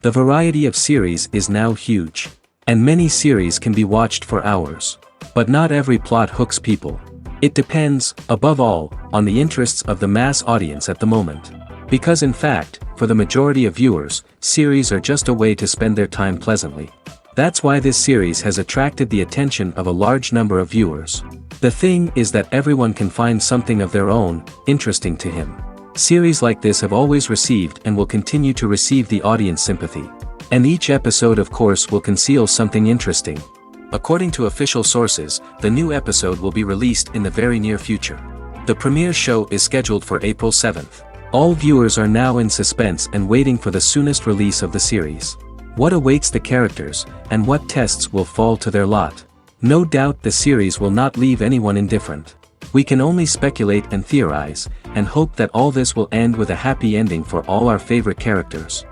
The variety of series is now huge. And many series can be watched for hours. But not every plot hooks people. It depends, above all, on the interests of the mass audience at the moment. Because in fact, for the majority of viewers, series are just a way to spend their time pleasantly. That's why this series has attracted the attention of a large number of viewers. The thing is that everyone can find something of their own, interesting to him. Series like this have always received and will continue to receive the audience sympathy. And each episode of course will conceal something interesting. According to official sources, the new episode will be released in the very near future. The premiere show is scheduled for April 7th. All viewers are now in suspense and waiting for the soonest release of the series. What awaits the characters, and what tests will fall to their lot? No doubt the series will not leave anyone indifferent. We can only speculate and theorize, and hope that all this will end with a happy ending for all our favorite characters.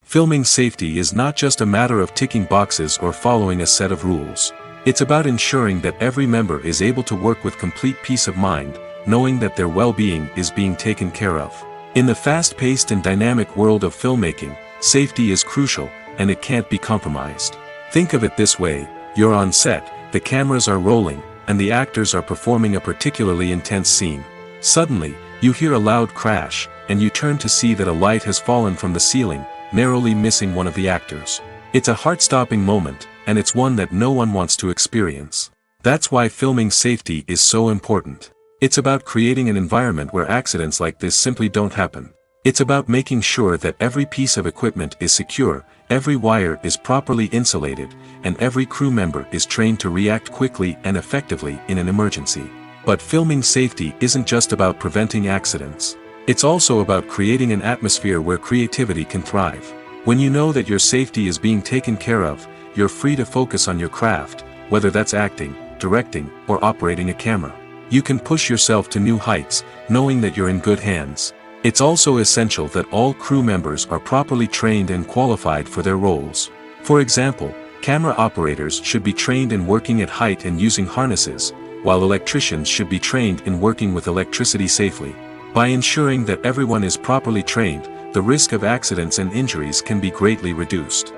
Filming safety is not just a matter of ticking boxes or following a set of rules. It's about ensuring that every member is able to work with complete peace of mind, knowing that their well-being is being taken care of. In the fast-paced and dynamic world of filmmaking, safety is crucial, and it can't be compromised. Think of it this way: you're on set, the cameras are rolling, and the actors are performing a particularly intense scene. Suddenly, you hear a loud crash, and you turn to see that a light has fallen from the ceiling, narrowly missing one of the actors. It's a heart-stopping moment, and it's one that no one wants to experience. That's why filming safety is so important. It's about creating an environment where accidents like this simply don't happen. It's about making sure that every piece of equipment is secure, every wire is properly insulated, and every crew member is trained to react quickly and effectively in an emergency. But filming safety isn't just about preventing accidents. It's also about creating an atmosphere where creativity can thrive. When you know that your safety is being taken care of, you're free to focus on your craft, whether that's acting, directing, or operating a camera. You can push yourself to new heights, knowing that you're in good hands. It's also essential that all crew members are properly trained and qualified for their roles. For example, camera operators should be trained in working at height and using harnesses, while electricians should be trained in working with electricity safely. By ensuring that everyone is properly trained, the risk of accidents and injuries can be greatly reduced.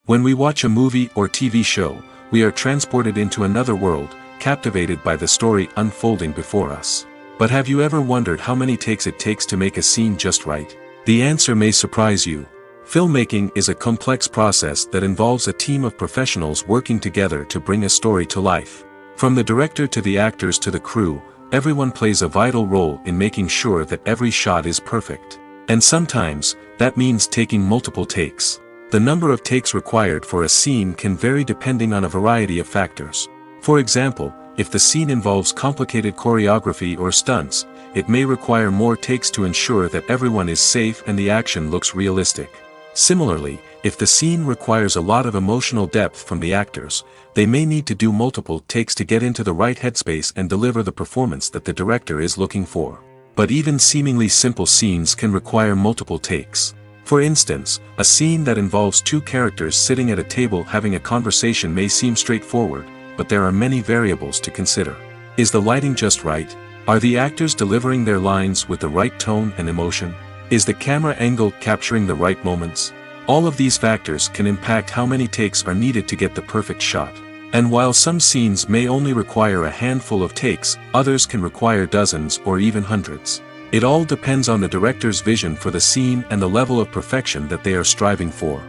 When we watch a movie or TV show, we are transported into another world, captivated by the story unfolding before us. But have you ever wondered how many takes it takes to make a scene just right? The answer may surprise you. Filmmaking is a complex process that involves a team of professionals working together to bring a story to life. From the director to the actors to the crew, everyone plays a vital role in making sure that every shot is perfect. And sometimes, that means taking multiple takes. The number of takes required for a scene can vary depending on a variety of factors. For example, if the scene involves complicated choreography or stunts, it may require more takes to ensure that everyone is safe and the action looks realistic. Similarly, if the scene requires a lot of emotional depth from the actors, they may need to do multiple takes to get into the right headspace and deliver the performance that the director is looking for. But even seemingly simple scenes can require multiple takes. For instance, a scene that involves two characters sitting at a table having a conversation may seem straightforward, but there are many variables to consider. Is the lighting just right? Are the actors delivering their lines with the right tone and emotion? Is the camera angle capturing the right moments? All of these factors can impact how many takes are needed to get the perfect shot. And while some scenes may only require a handful of takes, others can require dozens or even hundreds. It all depends on the director's vision for the scene and the level of perfection that they are striving for.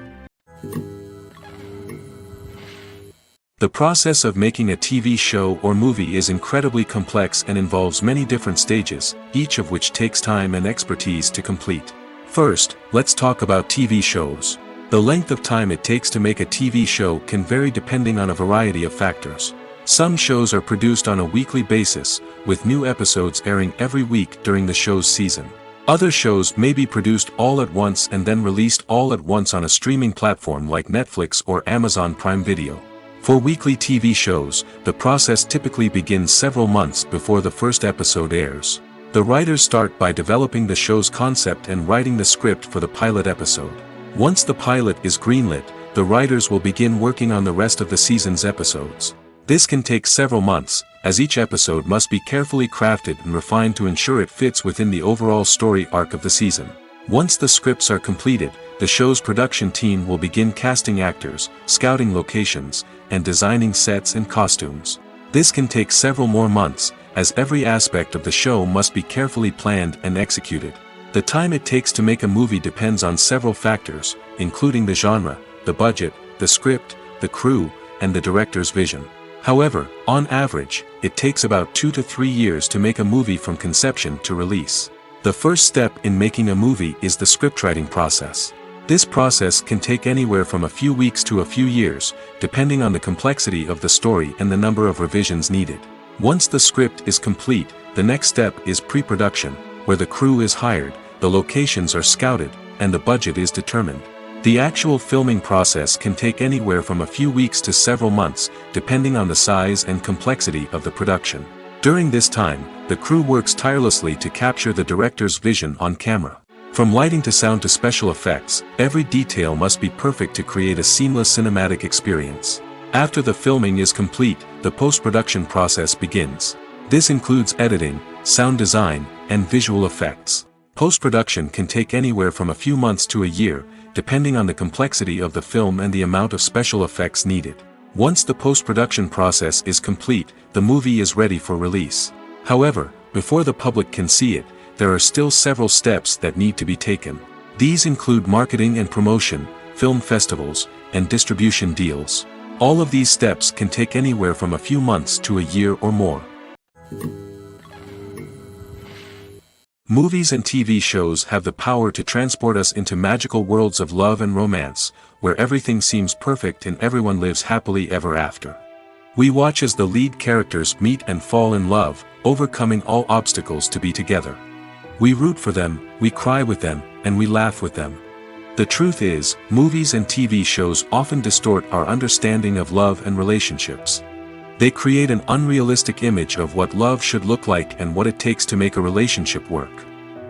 The process of making a TV show or movie is incredibly complex and involves many different stages, each of which takes time and expertise to complete. First, let's talk about TV shows. The length of time it takes to make a TV show can vary depending on a variety of factors. Some shows are produced on a weekly basis, with new episodes airing every week during the show's season. Other shows may be produced all at once and then released all at once on a streaming platform like Netflix or Amazon Prime Video. For weekly TV shows, the process typically begins several months before the first episode airs. The writers start by developing the show's concept and writing the script for the pilot episode. Once the pilot is greenlit, the writers will begin working on the rest of the season's episodes. This can take several months, as each episode must be carefully crafted and refined to ensure it fits within the overall story arc of the season. Once the scripts are completed, the show's production team will begin casting actors, scouting locations, and designing sets and costumes. This can take several more months, as every aspect of the show must be carefully planned and executed. The time it takes to make a movie depends on several factors, including the genre, the budget, the script, the crew, and the director's vision. However, on average, it takes about 2 to 3 years to make a movie from conception to release. The first step in making a movie is the scriptwriting process. This process can take anywhere from a few weeks to a few years, depending on the complexity of the story and the number of revisions needed. Once the script is complete, the next step is pre-production, where the crew is hired, the locations are scouted, and the budget is determined. The actual filming process can take anywhere from a few weeks to several months, depending on the size and complexity of the production. During this time, the crew works tirelessly to capture the director's vision on camera. From lighting to sound to special effects, every detail must be perfect to create a seamless cinematic experience. After the filming is complete, the post-production process begins. This includes editing, sound design, and visual effects. Post-production can take anywhere from a few months to a year, depending on the complexity of the film and the amount of special effects needed. Once the post-production process is complete, the movie is ready for release. However, before the public can see it, there are still several steps that need to be taken. These include marketing and promotion, film festivals, and distribution deals. All of these steps can take anywhere from a few months to a year or more. Movies and TV shows have the power to transport us into magical worlds of love and romance, where everything seems perfect and everyone lives happily ever after. We watch as the lead characters meet and fall in love, overcoming all obstacles to be together. We root for them, we cry with them, and we laugh with them. The truth is, movies and TV shows often distort our understanding of love and relationships. They create an unrealistic image of what love should look like and what it takes to make a relationship work.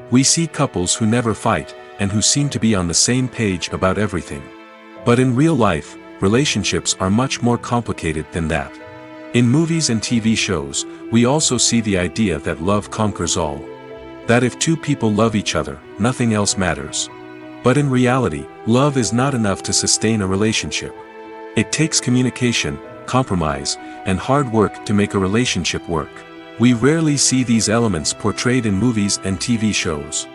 We see couples who never fight, and who seem to be on the same page about everything. But in real life, relationships are much more complicated than that. In movies and TV shows, we also see the idea that love conquers all. That if two people love each other, nothing else matters. But in reality, love is not enough to sustain a relationship. It takes communication, compromise, and hard work to make a relationship work. We rarely see these elements portrayed in movies and TV shows.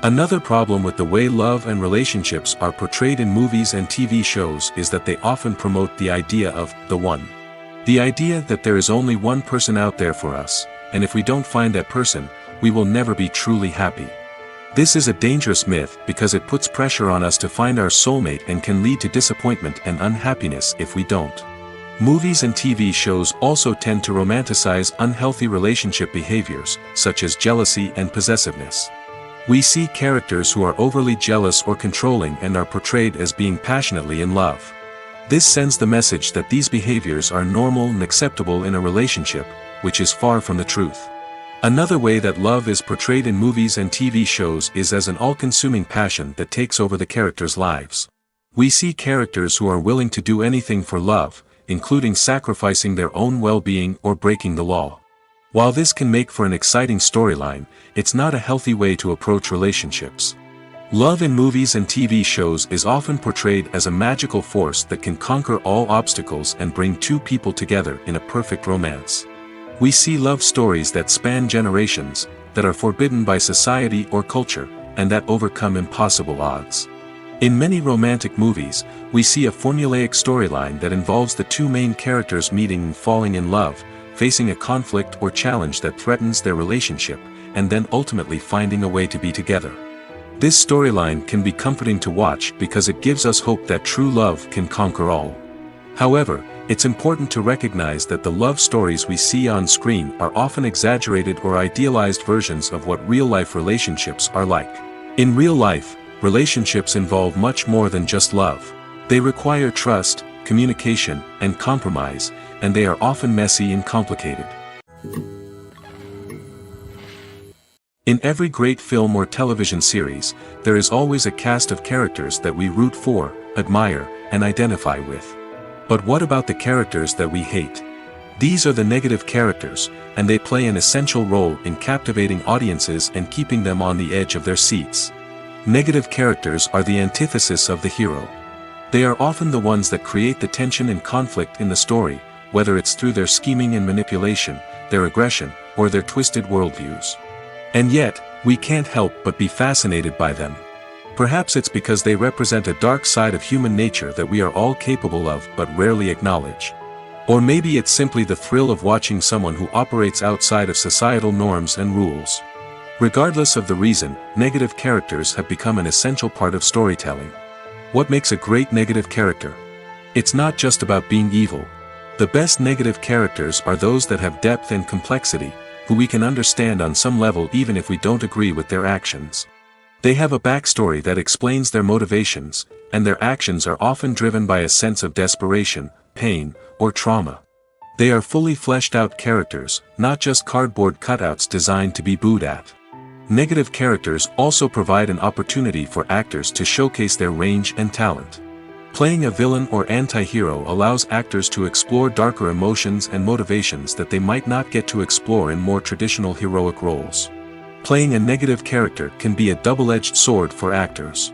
Another problem with the way love and relationships are portrayed in movies and TV shows is that they often promote the idea of the one. The idea that there is only one person out there for us, and if we don't find that person, we will never be truly happy. This is a dangerous myth because it puts pressure on us to find our soulmate and can lead to disappointment and unhappiness if we don't. Movies and TV shows also tend to romanticize unhealthy relationship behaviors, such as jealousy and possessiveness. We see characters who are overly jealous or controlling and are portrayed as being passionately in love. This sends the message that these behaviors are normal and acceptable in a relationship, which is far from the truth. Another way that love is portrayed in movies and TV shows is as an all-consuming passion that takes over the characters' lives. We see characters who are willing to do anything for love, including sacrificing their own well-being or breaking the law. While this can make for an exciting storyline, it's not a healthy way to approach relationships. Love in movies and TV shows is often portrayed as a magical force that can conquer all obstacles and bring two people together in a perfect romance. We see love stories that span generations, that are forbidden by society or culture, and that overcome impossible odds. In many romantic movies, we see a formulaic storyline that involves the two main characters meeting and falling in love, facing a conflict or challenge that threatens their relationship, and then ultimately finding a way to be together. This storyline can be comforting to watch because it gives us hope that true love can conquer all. However, it's important to recognize that the love stories we see on screen are often exaggerated or idealized versions of what real-life relationships are like. In real life, relationships involve much more than just love. They require trust, communication, and compromise, and they are often messy and complicated. In every great film or television series, there is always a cast of characters that we root for, admire, and identify with. But what about the characters that we hate? These are the negative characters, and they play an essential role in captivating audiences and keeping them on the edge of their seats. Negative characters are the antithesis of the hero. They are often the ones that create the tension and conflict in the story, whether it's through their scheming and manipulation, their aggression, or their twisted worldviews. And yet, we can't help but be fascinated by them. Perhaps it's because they represent a dark side of human nature that we are all capable of but rarely acknowledge. Or maybe it's simply the thrill of watching someone who operates outside of societal norms and rules. Regardless of the reason, negative characters have become an essential part of storytelling. What makes a great negative character? It's not just about being evil. The best negative characters are those that have depth and complexity, who we can understand on some level even if we don't agree with their actions. They have a backstory that explains their motivations, and their actions are often driven by a sense of desperation, pain, or trauma. They are fully fleshed out characters, not just cardboard cutouts designed to be booed at. Negative characters also provide an opportunity for actors to showcase their range and talent. Playing a villain or anti-hero allows actors to explore darker emotions and motivations that they might not get to explore in more traditional heroic roles. Playing a negative character can be a double-edged sword for actors.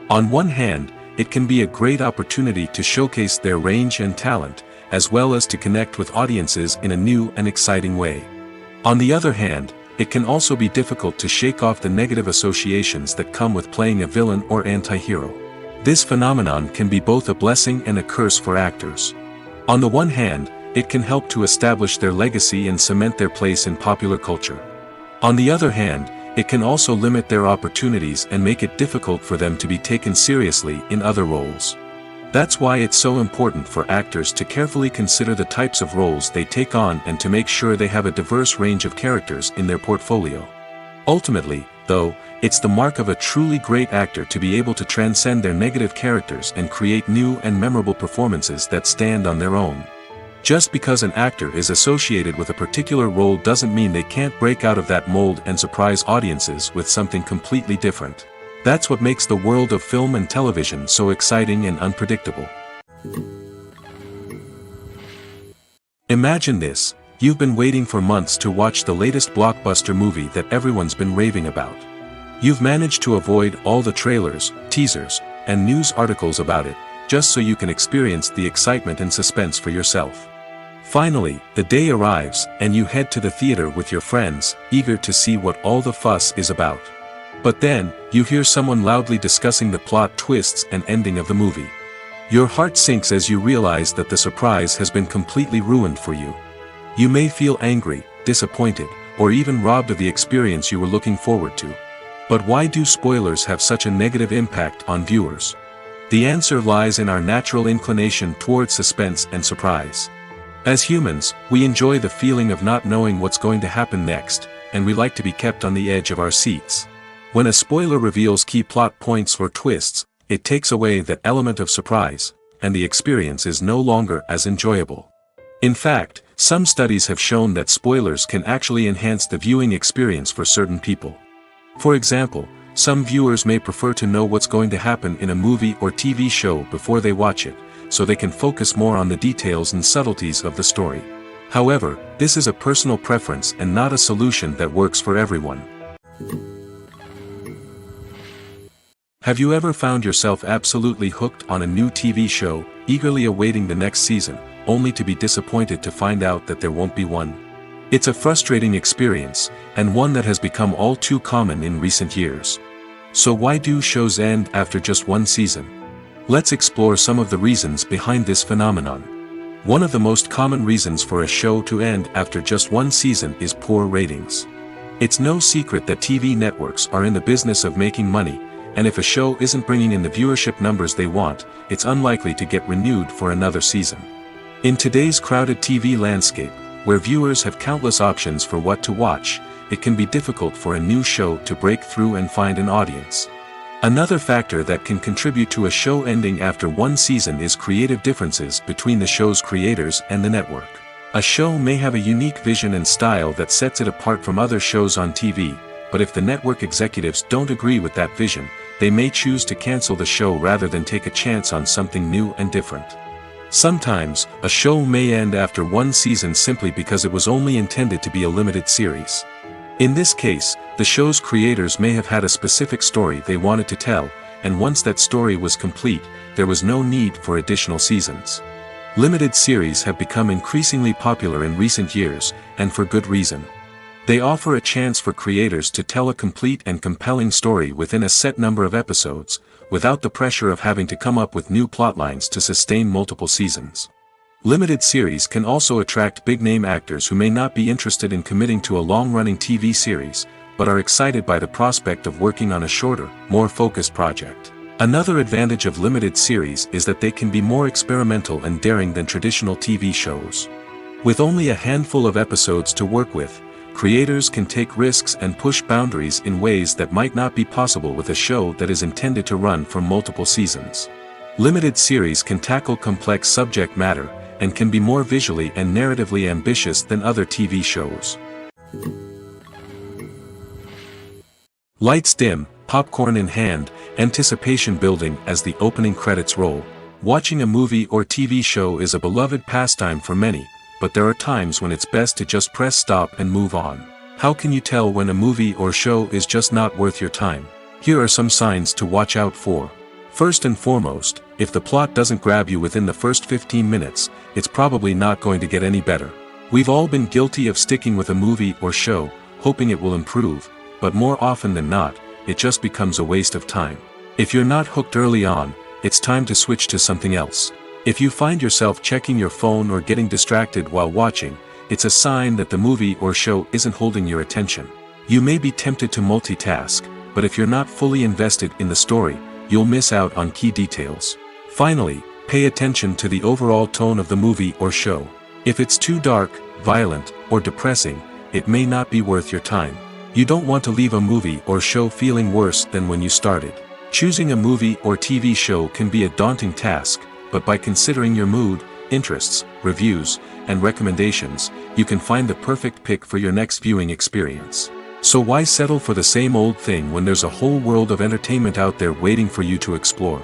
On one hand, it can be a great opportunity to showcase their range and talent, as well as to connect with audiences in a new and exciting way. On the other hand, it can also be difficult to shake off the negative associations that come with playing a villain or anti-hero. This phenomenon can be both a blessing and a curse for actors. On the one hand, it can help to establish their legacy and cement their place in popular culture. On the other hand, it can also limit their opportunities and make it difficult for them to be taken seriously in other roles. That's why it's so important for actors to carefully consider the types of roles they take on and to make sure they have a diverse range of characters in their portfolio. Ultimately, though, it's the mark of a truly great actor to be able to transcend their negative characters and create new and memorable performances that stand on their own. Just because an actor is associated with a particular role doesn't mean they can't break out of that mold and surprise audiences with something completely different. That's what makes the world of film and television so exciting and unpredictable. Imagine this: you've been waiting for months to watch the latest blockbuster movie that everyone's been raving about. You've managed to avoid all the trailers, teasers, and news articles about it, just so you can experience the excitement and suspense for yourself. Finally, the day arrives, and you head to the theater with your friends, eager to see what all the fuss is about. But then, you hear someone loudly discussing the plot twists and ending of the movie. Your heart sinks as you realize that the surprise has been completely ruined for you. You may feel angry, disappointed, or even robbed of the experience you were looking forward to. But why do spoilers have such a negative impact on viewers? The answer lies in our natural inclination toward suspense and surprise. As humans, we enjoy the feeling of not knowing what's going to happen next, and we like to be kept on the edge of our seats. When a spoiler reveals key plot points or twists, it takes away that element of surprise, and the experience is no longer as enjoyable. In fact, some studies have shown that spoilers can actually enhance the viewing experience for certain people. For example, some viewers may prefer to know what's going to happen in a movie or TV show before they watch it, so they can focus more on the details and subtleties of the story. However, this is a personal preference and not a solution that works for everyone. Have you ever found yourself absolutely hooked on a new TV show, eagerly awaiting the next season, only to be disappointed to find out that there won't be one? It's a frustrating experience, and one that has become all too common in recent years. So why do shows end after just one season? Let's explore some of the reasons behind this phenomenon. One of the most common reasons for a show to end after just one season is poor ratings. It's no secret that TV networks are in the business of making money, and if a show isn't bringing in the viewership numbers they want, it's unlikely to get renewed for another season. In today's crowded TV landscape, where viewers have countless options for what to watch, it can be difficult for a new show to break through and find an audience. Another factor that can contribute to a show ending after one season is creative differences between the show's creators and the network. A show may have a unique vision and style that sets it apart from other shows on TV, but if the network executives don't agree with that vision, they may choose to cancel the show rather than take a chance on something new and different. Sometimes, a show may end after one season simply because it was only intended to be a limited series. In this case, the show's creators may have had a specific story they wanted to tell, and once that story was complete, there was no need for additional seasons. Limited series have become increasingly popular in recent years, and for good reason. They offer a chance for creators to tell a complete and compelling story within a set number of episodes, without the pressure of having to come up with new plotlines to sustain multiple seasons. Limited series can also attract big-name actors who may not be interested in committing to a long-running TV series, but are excited by the prospect of working on a shorter, more focused project. Another advantage of limited series is that they can be more experimental and daring than traditional TV shows. With only a handful of episodes to work with, creators can take risks and push boundaries in ways that might not be possible with a show that is intended to run for multiple seasons. Limited series can tackle complex subject matter, and can be more visually and narratively ambitious than other TV shows. Lights dim, popcorn in hand, anticipation building as the opening credits roll. Watching a movie or TV show is a beloved pastime for many, but there are times when it's best to just press stop and move on. How can you tell when a movie or show is just not worth your time? Here are some signs to watch out for. First and foremost, if the plot doesn't grab you within the first 15 minutes, it's probably not going to get any better. We've all been guilty of sticking with a movie or show, hoping it will improve, but more often than not, it just becomes a waste of time. If you're not hooked early on, it's time to switch to something else. If you find yourself checking your phone or getting distracted while watching, it's a sign that the movie or show isn't holding your attention. You may be tempted to multitask, but if you're not fully invested in the story, you'll miss out on key details. Finally, pay attention to the overall tone of the movie or show. If it's too dark, violent, or depressing, it may not be worth your time. You don't want to leave a movie or show feeling worse than when you started. Choosing a movie or TV show can be a daunting task, but by considering your mood, interests, reviews, and recommendations, you can find the perfect pick for your next viewing experience. So why settle for the same old thing when there's a whole world of entertainment out there waiting for you to explore?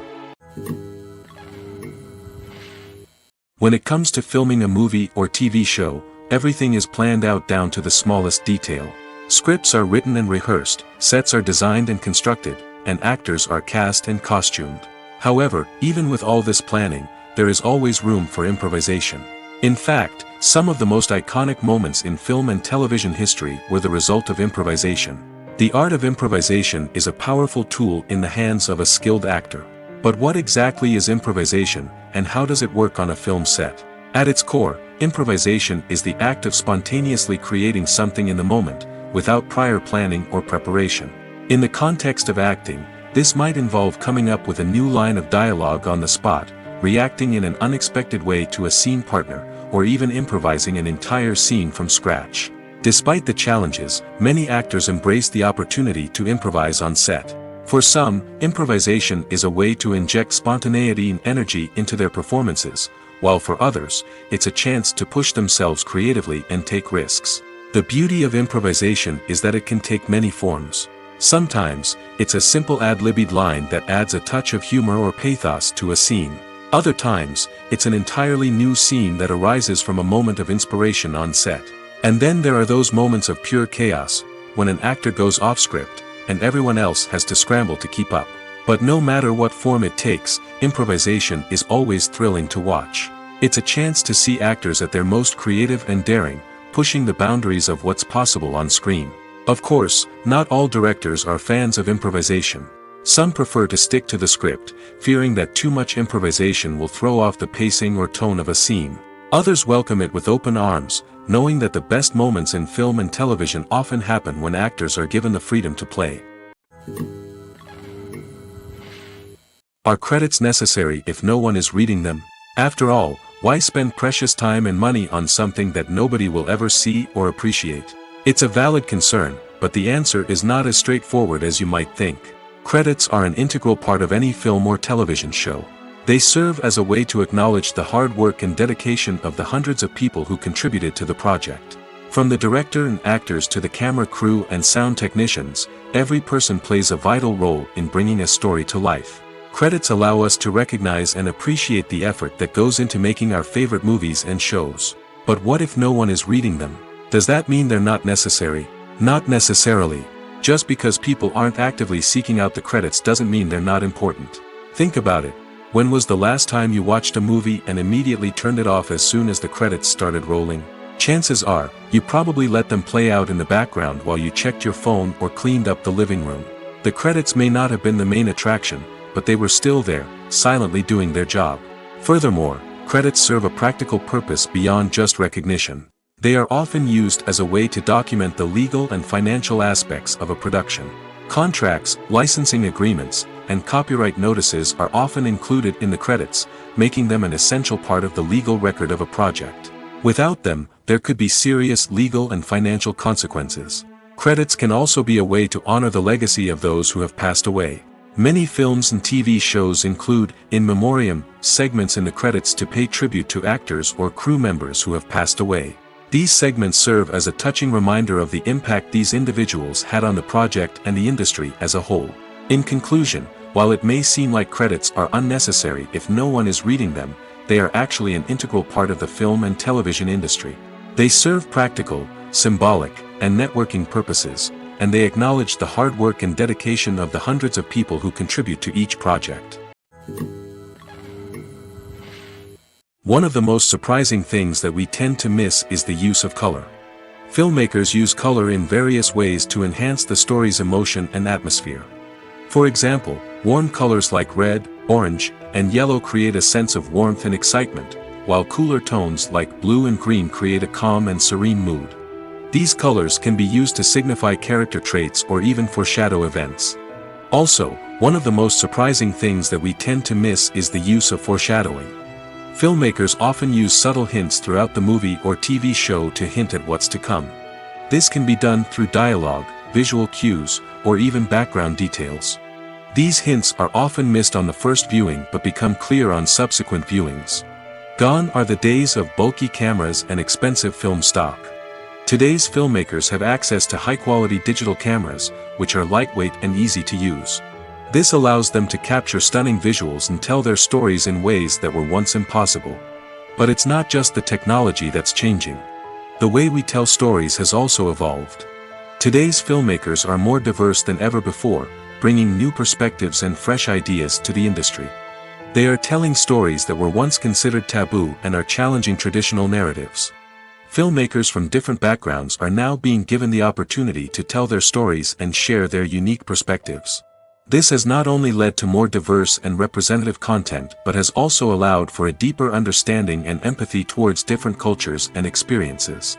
When it comes to filming a movie or TV show, everything is planned out down to the smallest detail. Scripts are written and rehearsed, sets are designed and constructed, and actors are cast and costumed. However, even with all this planning, there is always room for improvisation. In fact, some of the most iconic moments in film and television history were the result of improvisation. The art of improvisation is a powerful tool in the hands of a skilled actor. But what exactly is improvisation, and how does it work on a film set? At its core, improvisation is the act of spontaneously creating something in the moment, without prior planning or preparation. In the context of acting, this might involve coming up with a new line of dialogue on the spot, reacting in an unexpected way to a scene partner, or even improvising an entire scene from scratch. Despite the challenges, many actors embrace the opportunity to improvise on set. For some, improvisation is a way to inject spontaneity and energy into their performances, while for others, it's a chance to push themselves creatively and take risks. The beauty of improvisation is that it can take many forms. Sometimes, it's a simple ad-libbed line that adds a touch of humor or pathos to a scene. Other times, it's an entirely new scene that arises from a moment of inspiration on set. And then there are those moments of pure chaos, when an actor goes off script, and everyone else has to scramble to keep up. But no matter what form it takes, improvisation is always thrilling to watch. It's a chance to see actors at their most creative and daring, pushing the boundaries of what's possible on screen. Of course, not all directors are fans of improvisation. Some prefer to stick to the script, fearing that too much improvisation will throw off the pacing or tone of a scene. Others welcome it with open arms, knowing that the best moments in film and television often happen when actors are given the freedom to play. Are credits necessary if no one is reading them? After all, why spend precious time and money on something that nobody will ever see or appreciate? It's a valid concern, but the answer is not as straightforward as you might think. Credits are an integral part of any film or television show. They serve as a way to acknowledge the hard work and dedication of the hundreds of people who contributed to the project. From the director and actors to the camera crew and sound technicians, every person plays a vital role in bringing a story to life. Credits allow us to recognize and appreciate the effort that goes into making our favorite movies and shows. But what if no one is reading them? Does that mean they're not necessary? Not necessarily. Just because people aren't actively seeking out the credits doesn't mean they're not important. Think about it. When was the last time you watched a movie and immediately turned it off as soon as the credits started rolling? Chances are, you probably let them play out in the background while you checked your phone or cleaned up the living room. The credits may not have been the main attraction, but they were still there, silently doing their job. Furthermore, credits serve a practical purpose beyond just recognition. They are often used as a way to document the legal and financial aspects of a production. Contracts, licensing agreements, and copyright notices are often included in the credits, making them an essential part of the legal record of a project. Without them, there could be serious legal and financial consequences. Credits can also be a way to honor the legacy of those who have passed away. Many films and TV shows include, in memoriam, segments in the credits to pay tribute to actors or crew members who have passed away. These segments serve as a touching reminder of the impact these individuals had on the project and the industry as a whole. In conclusion, while it may seem like credits are unnecessary if no one is reading them, they are actually an integral part of the film and television industry. They serve practical, symbolic, and networking purposes, and they acknowledge the hard work and dedication of the hundreds of people who contribute to each project. One of the most surprising things that we tend to miss is the use of color. Filmmakers use color in various ways to enhance the story's emotion and atmosphere. For example, warm colors like red, orange, and yellow create a sense of warmth and excitement, while cooler tones like blue and green create a calm and serene mood. These colors can be used to signify character traits or even foreshadow events. Also, one of the most surprising things that we tend to miss is the use of foreshadowing. Filmmakers often use subtle hints throughout the movie or TV show to hint at what's to come. This can be done through dialogue, visual cues, or even background details. These hints are often missed on the first viewing but become clear on subsequent viewings. Gone are the days of bulky cameras and expensive film stock. Today's filmmakers have access to high-quality digital cameras, which are lightweight and easy to use. This allows them to capture stunning visuals and tell their stories in ways that were once impossible. But it's not just the technology that's changing. The way we tell stories has also evolved. Today's filmmakers are more diverse than ever before, bringing new perspectives and fresh ideas to the industry. They are telling stories that were once considered taboo and are challenging traditional narratives. Filmmakers from different backgrounds are now being given the opportunity to tell their stories and share their unique perspectives. This has not only led to more diverse and representative content but has also allowed for a deeper understanding and empathy towards different cultures and experiences.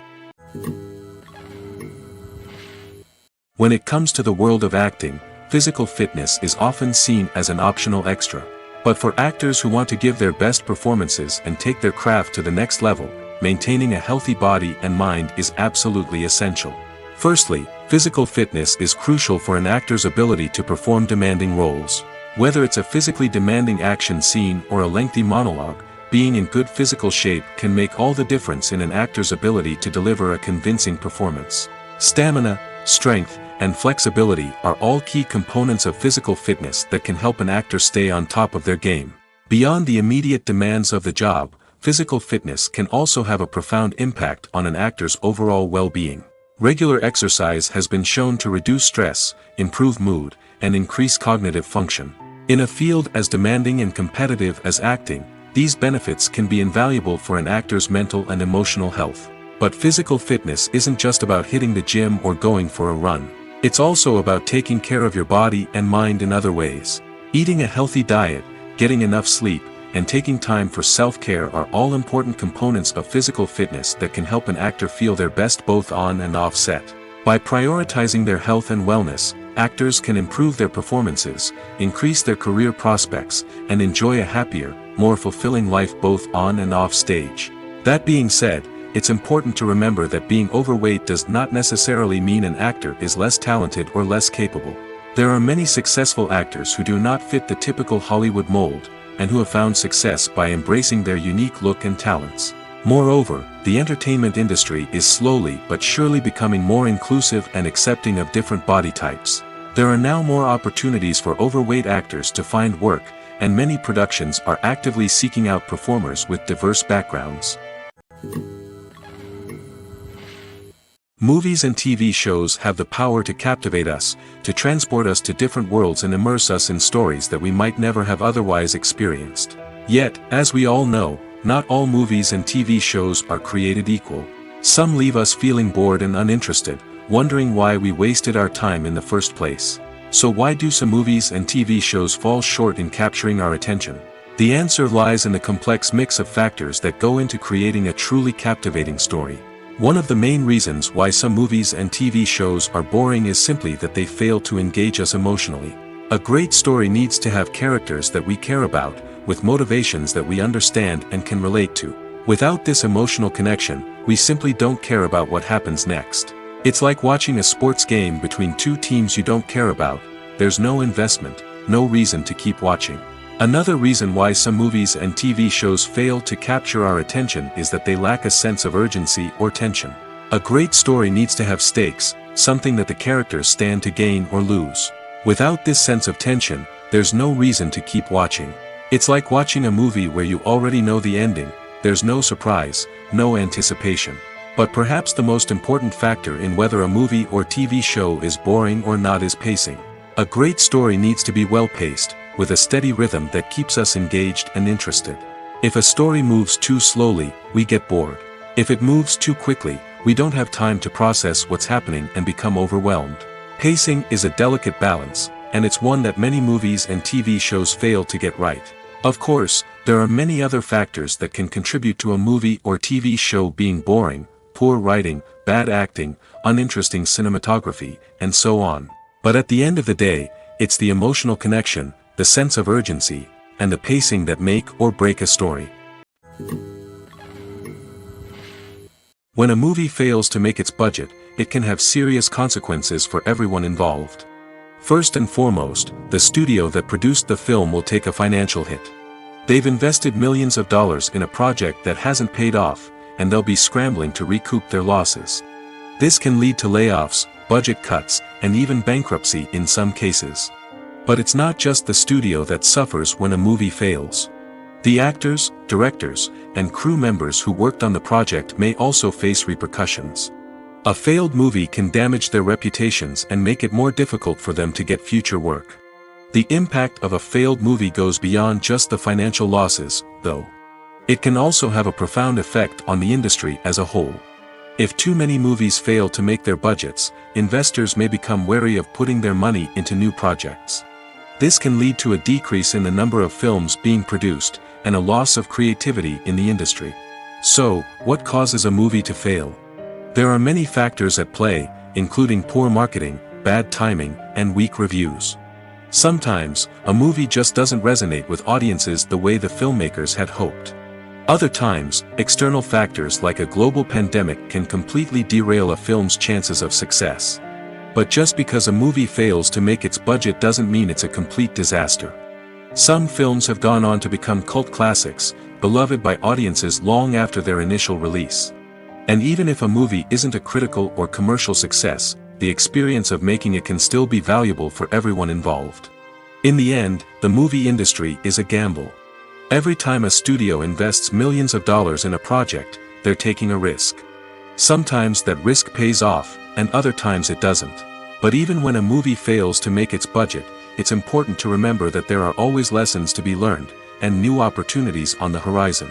When it comes to the world of acting, physical fitness is often seen as an optional extra. But for actors who want to give their best performances and take their craft to the next level, maintaining a healthy body and mind is absolutely essential. Firstly, physical fitness is crucial for an actor's ability to perform demanding roles. Whether it's a physically demanding action scene or a lengthy monologue, being in good physical shape can make all the difference in an actor's ability to deliver a convincing performance. Stamina, strength, and flexibility are all key components of physical fitness that can help an actor stay on top of their game. Beyond the immediate demands of the job, physical fitness can also have a profound impact on an actor's overall well-being. Regular exercise has been shown to reduce stress, improve mood, and increase cognitive function. In a field as demanding and competitive as acting, these benefits can be invaluable for an actor's mental and emotional health. But physical fitness isn't just about hitting the gym or going for a run. It's also about taking care of your body and mind in other ways. Eating a healthy diet, getting enough sleep, and taking time for self-care are all important components of physical fitness that can help an actor feel their best both on and off set. By prioritizing their health and wellness, actors can improve their performances, increase their career prospects, and enjoy a happier, more fulfilling life both on and off stage. That being said, it's important to remember that being overweight does not necessarily mean an actor is less talented or less capable. There are many successful actors who do not fit the typical Hollywood mold, and who have found success by embracing their unique look and talents. Moreover, the entertainment industry is slowly but surely becoming more inclusive and accepting of different body types. There are now more opportunities for overweight actors to find work, and many productions are actively seeking out performers with diverse backgrounds. Movies and TV shows have the power to captivate us, to transport us to different worlds and immerse us in stories that we might never have otherwise experienced. Yet, as we all know, not all movies and TV shows are created equal. Some leave us feeling bored and uninterested, wondering why we wasted our time in the first place. So why do some movies and TV shows fall short in capturing our attention? The answer lies in the complex mix of factors that go into creating a truly captivating story. One of the main reasons why some movies and TV shows are boring is simply that they fail to engage us emotionally. A great story needs to have characters that we care about, with motivations that we understand and can relate to. Without this emotional connection, we simply don't care about what happens next. It's like watching a sports game between two teams you don't care about. There's no investment, no reason to keep watching. Another reason why some movies and TV shows fail to capture our attention is that they lack a sense of urgency or tension. A great story needs to have stakes, something that the characters stand to gain or lose. Without this sense of tension, there's no reason to keep watching. It's like watching a movie where you already know the ending. There's no surprise, no anticipation. But perhaps the most important factor in whether a movie or TV show is boring or not is pacing. A great story needs to be well-paced, with a steady rhythm that keeps us engaged and interested. If a story moves too slowly, we get bored. If it moves too quickly, we don't have time to process what's happening and become overwhelmed. Pacing is a delicate balance, and it's one that many movies and TV shows fail to get right. Of course, there are many other factors that can contribute to a movie or TV show being boring: poor writing, bad acting, uninteresting cinematography, and so on. But at the end of the day, it's the emotional connection, the sense of urgency, and the pacing that make or break a story. When a movie fails to make its budget, it can have serious consequences for everyone involved. First and foremost, the studio that produced the film will take a financial hit. They've invested millions of dollars in a project that hasn't paid off, and they'll be scrambling to recoup their losses. This can lead to layoffs, budget cuts, and even bankruptcy in some cases. But it's not just the studio that suffers when a movie fails. The actors, directors, and crew members who worked on the project may also face repercussions. A failed movie can damage their reputations and make it more difficult for them to get future work. The impact of a failed movie goes beyond just the financial losses, though. It can also have a profound effect on the industry as a whole. If too many movies fail to make their budgets, investors may become wary of putting their money into new projects. This can lead to a decrease in the number of films being produced, and a loss of creativity in the industry. So, what causes a movie to fail? There are many factors at play, including poor marketing, bad timing, and weak reviews. Sometimes, a movie just doesn't resonate with audiences the way the filmmakers had hoped. Other times, external factors like a global pandemic can completely derail a film's chances of success. But just because a movie fails to make its budget doesn't mean it's a complete disaster. Some films have gone on to become cult classics, beloved by audiences long after their initial release. And even if a movie isn't a critical or commercial success, the experience of making it can still be valuable for everyone involved. In the end, the movie industry is a gamble. Every time a studio invests millions of dollars in a project, they're taking a risk. Sometimes that risk pays off, and other times it doesn't. But even when a movie fails to make its budget, it's important to remember that there are always lessons to be learned, and new opportunities on the horizon.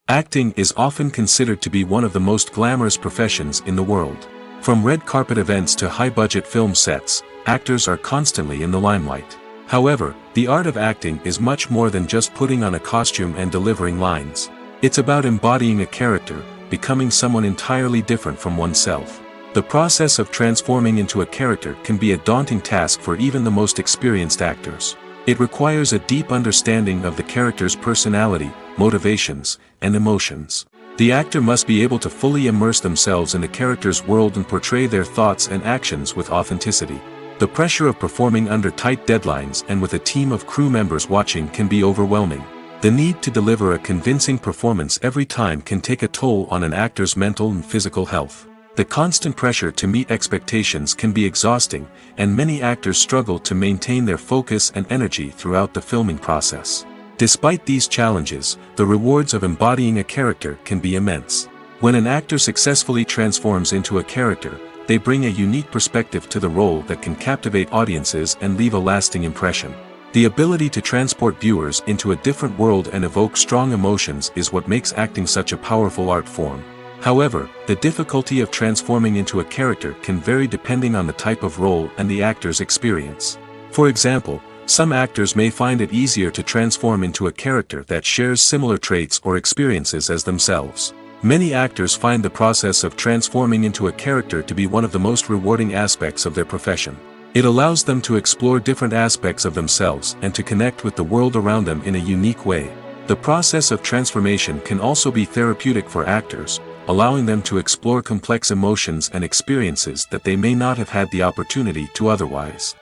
Acting is often considered to be one of the most glamorous professions in the world. From red carpet events to high-budget film sets, actors are constantly in the limelight. However, the art of acting is much more than just putting on a costume and delivering lines. It's about embodying a character, becoming someone entirely different from oneself. The process of transforming into a character can be a daunting task for even the most experienced actors. It requires a deep understanding of the character's personality, motivations, and emotions. The actor must be able to fully immerse themselves in the character's world and portray their thoughts and actions with authenticity. The pressure of performing under tight deadlines and with a team of crew members watching can be overwhelming. The need to deliver a convincing performance every time can take a toll on an actor's mental and physical health. The constant pressure to meet expectations can be exhausting, and many actors struggle to maintain their focus and energy throughout the filming process. Despite these challenges, the rewards of embodying a character can be immense. When an actor successfully transforms into a character, they bring a unique perspective to the role that can captivate audiences and leave a lasting impression. The ability to transport viewers into a different world and evoke strong emotions is what makes acting such a powerful art form. However, the difficulty of transforming into a character can vary depending on the type of role and the actor's experience. For example, some actors may find it easier to transform into a character that shares similar traits or experiences as themselves. Many actors find the process of transforming into a character to be one of the most rewarding aspects of their profession. It allows them to explore different aspects of themselves and to connect with the world around them in a unique way. The process of transformation can also be therapeutic for actors, allowing them to explore complex emotions and experiences that they may not have had the opportunity to otherwise.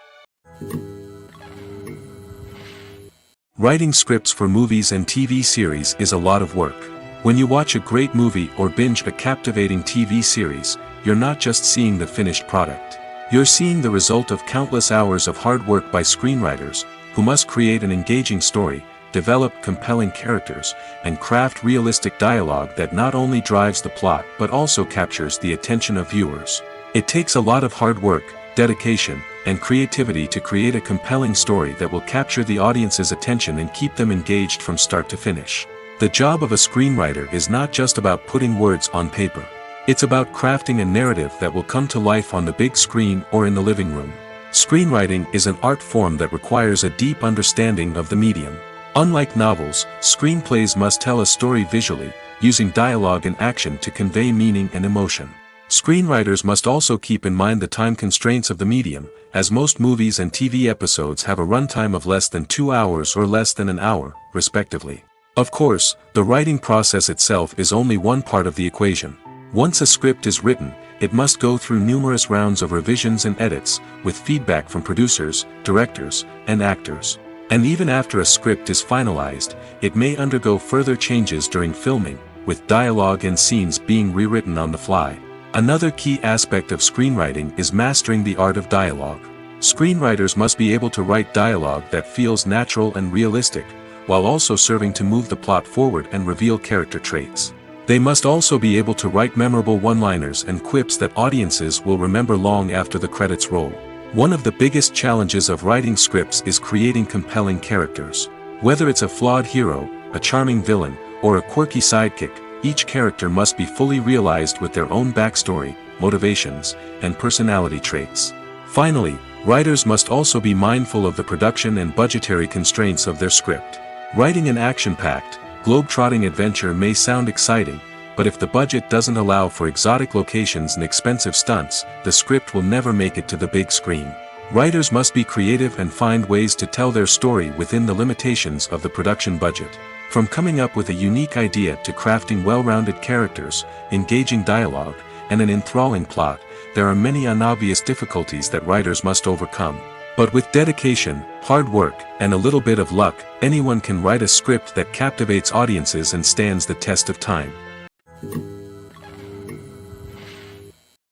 Writing scripts for movies and TV series is a lot of work. When you watch a great movie or binge a captivating TV series, you're not just seeing the finished product. You're seeing the result of countless hours of hard work by screenwriters, who must create an engaging story, develop compelling characters, and craft realistic dialogue that not only drives the plot but also captures the attention of viewers. It takes a lot of hard work, dedication, and creativity to create a compelling story that will capture the audience's attention and keep them engaged from start to finish. The job of a screenwriter is not just about putting words on paper. It's about crafting a narrative that will come to life on the big screen or in the living room. Screenwriting is an art form that requires a deep understanding of the medium. Unlike novels, screenplays must tell a story visually, using dialogue and action to convey meaning and emotion. Screenwriters must also keep in mind the time constraints of the medium, as most movies and TV episodes have a runtime of less than 2 hours or less than an hour, respectively. Of course, the writing process itself is only one part of the equation. Once a script is written, it must go through numerous rounds of revisions and edits, with feedback from producers, directors, and actors. And even after a script is finalized, it may undergo further changes during filming, with dialogue and scenes being rewritten on the fly. Another key aspect of screenwriting is mastering the art of dialogue. Screenwriters must be able to write dialogue that feels natural and realistic, while also serving to move the plot forward and reveal character traits. They must also be able to write memorable one-liners and quips that audiences will remember long after the credits roll. One of the biggest challenges of writing scripts is creating compelling characters. Whether it's a flawed hero, a charming villain, or a quirky sidekick, each character must be fully realized with their own backstory, motivations, and personality traits. Finally, writers must also be mindful of the production and budgetary constraints of their script. Writing an action-packed, globe-trotting adventure may sound exciting, but if the budget doesn't allow for exotic locations and expensive stunts, the script will never make it to the big screen. Writers must be creative and find ways to tell their story within the limitations of the production budget. From coming up with a unique idea to crafting well-rounded characters, engaging dialogue, and an enthralling plot, there are many unobvious difficulties that writers must overcome. But with dedication, hard work, and a little bit of luck, anyone can write a script that captivates audiences and stands the test of time.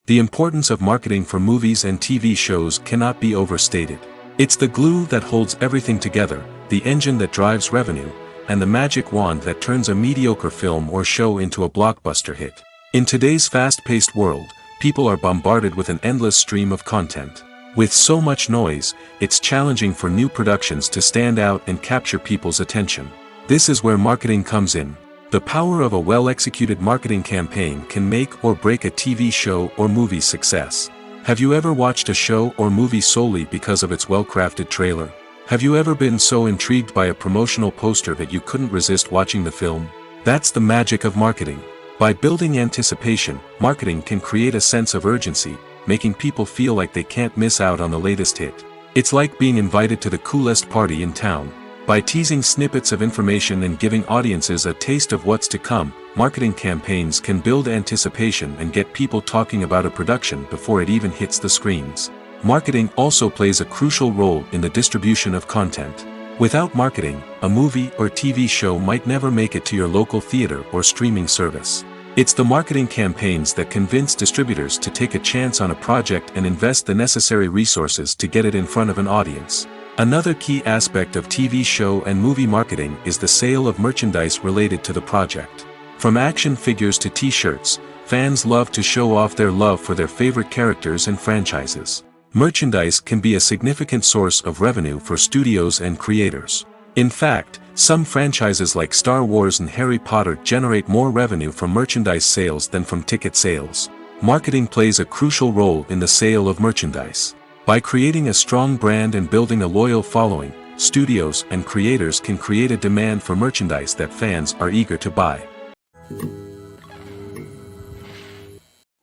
The importance of marketing for movies and TV shows cannot be overstated. It's the glue that holds everything together, the engine that drives revenue, and the magic wand that turns a mediocre film or show into a blockbuster hit. In today's fast-paced world, people are bombarded with an endless stream of content. With so much noise, it's challenging for new productions to stand out and capture people's attention. This is where marketing comes in. The power of a well-executed marketing campaign can make or break a TV show or movie's success. Have you ever watched a show or movie solely because of its well-crafted trailer? Have you ever been so intrigued by a promotional poster that you couldn't resist watching the film? That's the magic of marketing. By building anticipation, marketing can create a sense of urgency, making people feel like they can't miss out on the latest hit. It's like being invited to the coolest party in town. By teasing snippets of information and giving audiences a taste of what's to come, marketing campaigns can build anticipation and get people talking about a production before it even hits the screens. Marketing also plays a crucial role in the distribution of content. Without marketing, a movie or TV show might never make it to your local theater or streaming service. It's the marketing campaigns that convince distributors to take a chance on a project and invest the necessary resources to get it in front of an audience. Another key aspect of TV show and movie marketing is the sale of merchandise related to the project. From action figures to t-shirts, fans love to show off their love for their favorite characters and franchises. Merchandise can be a significant source of revenue for studios and creators. In fact, some franchises like Star Wars and Harry Potter generate more revenue from merchandise sales than from ticket sales. Marketing plays a crucial role in the sale of merchandise. By creating a strong brand and building a loyal following, studios and creators can create a demand for merchandise that fans are eager to buy.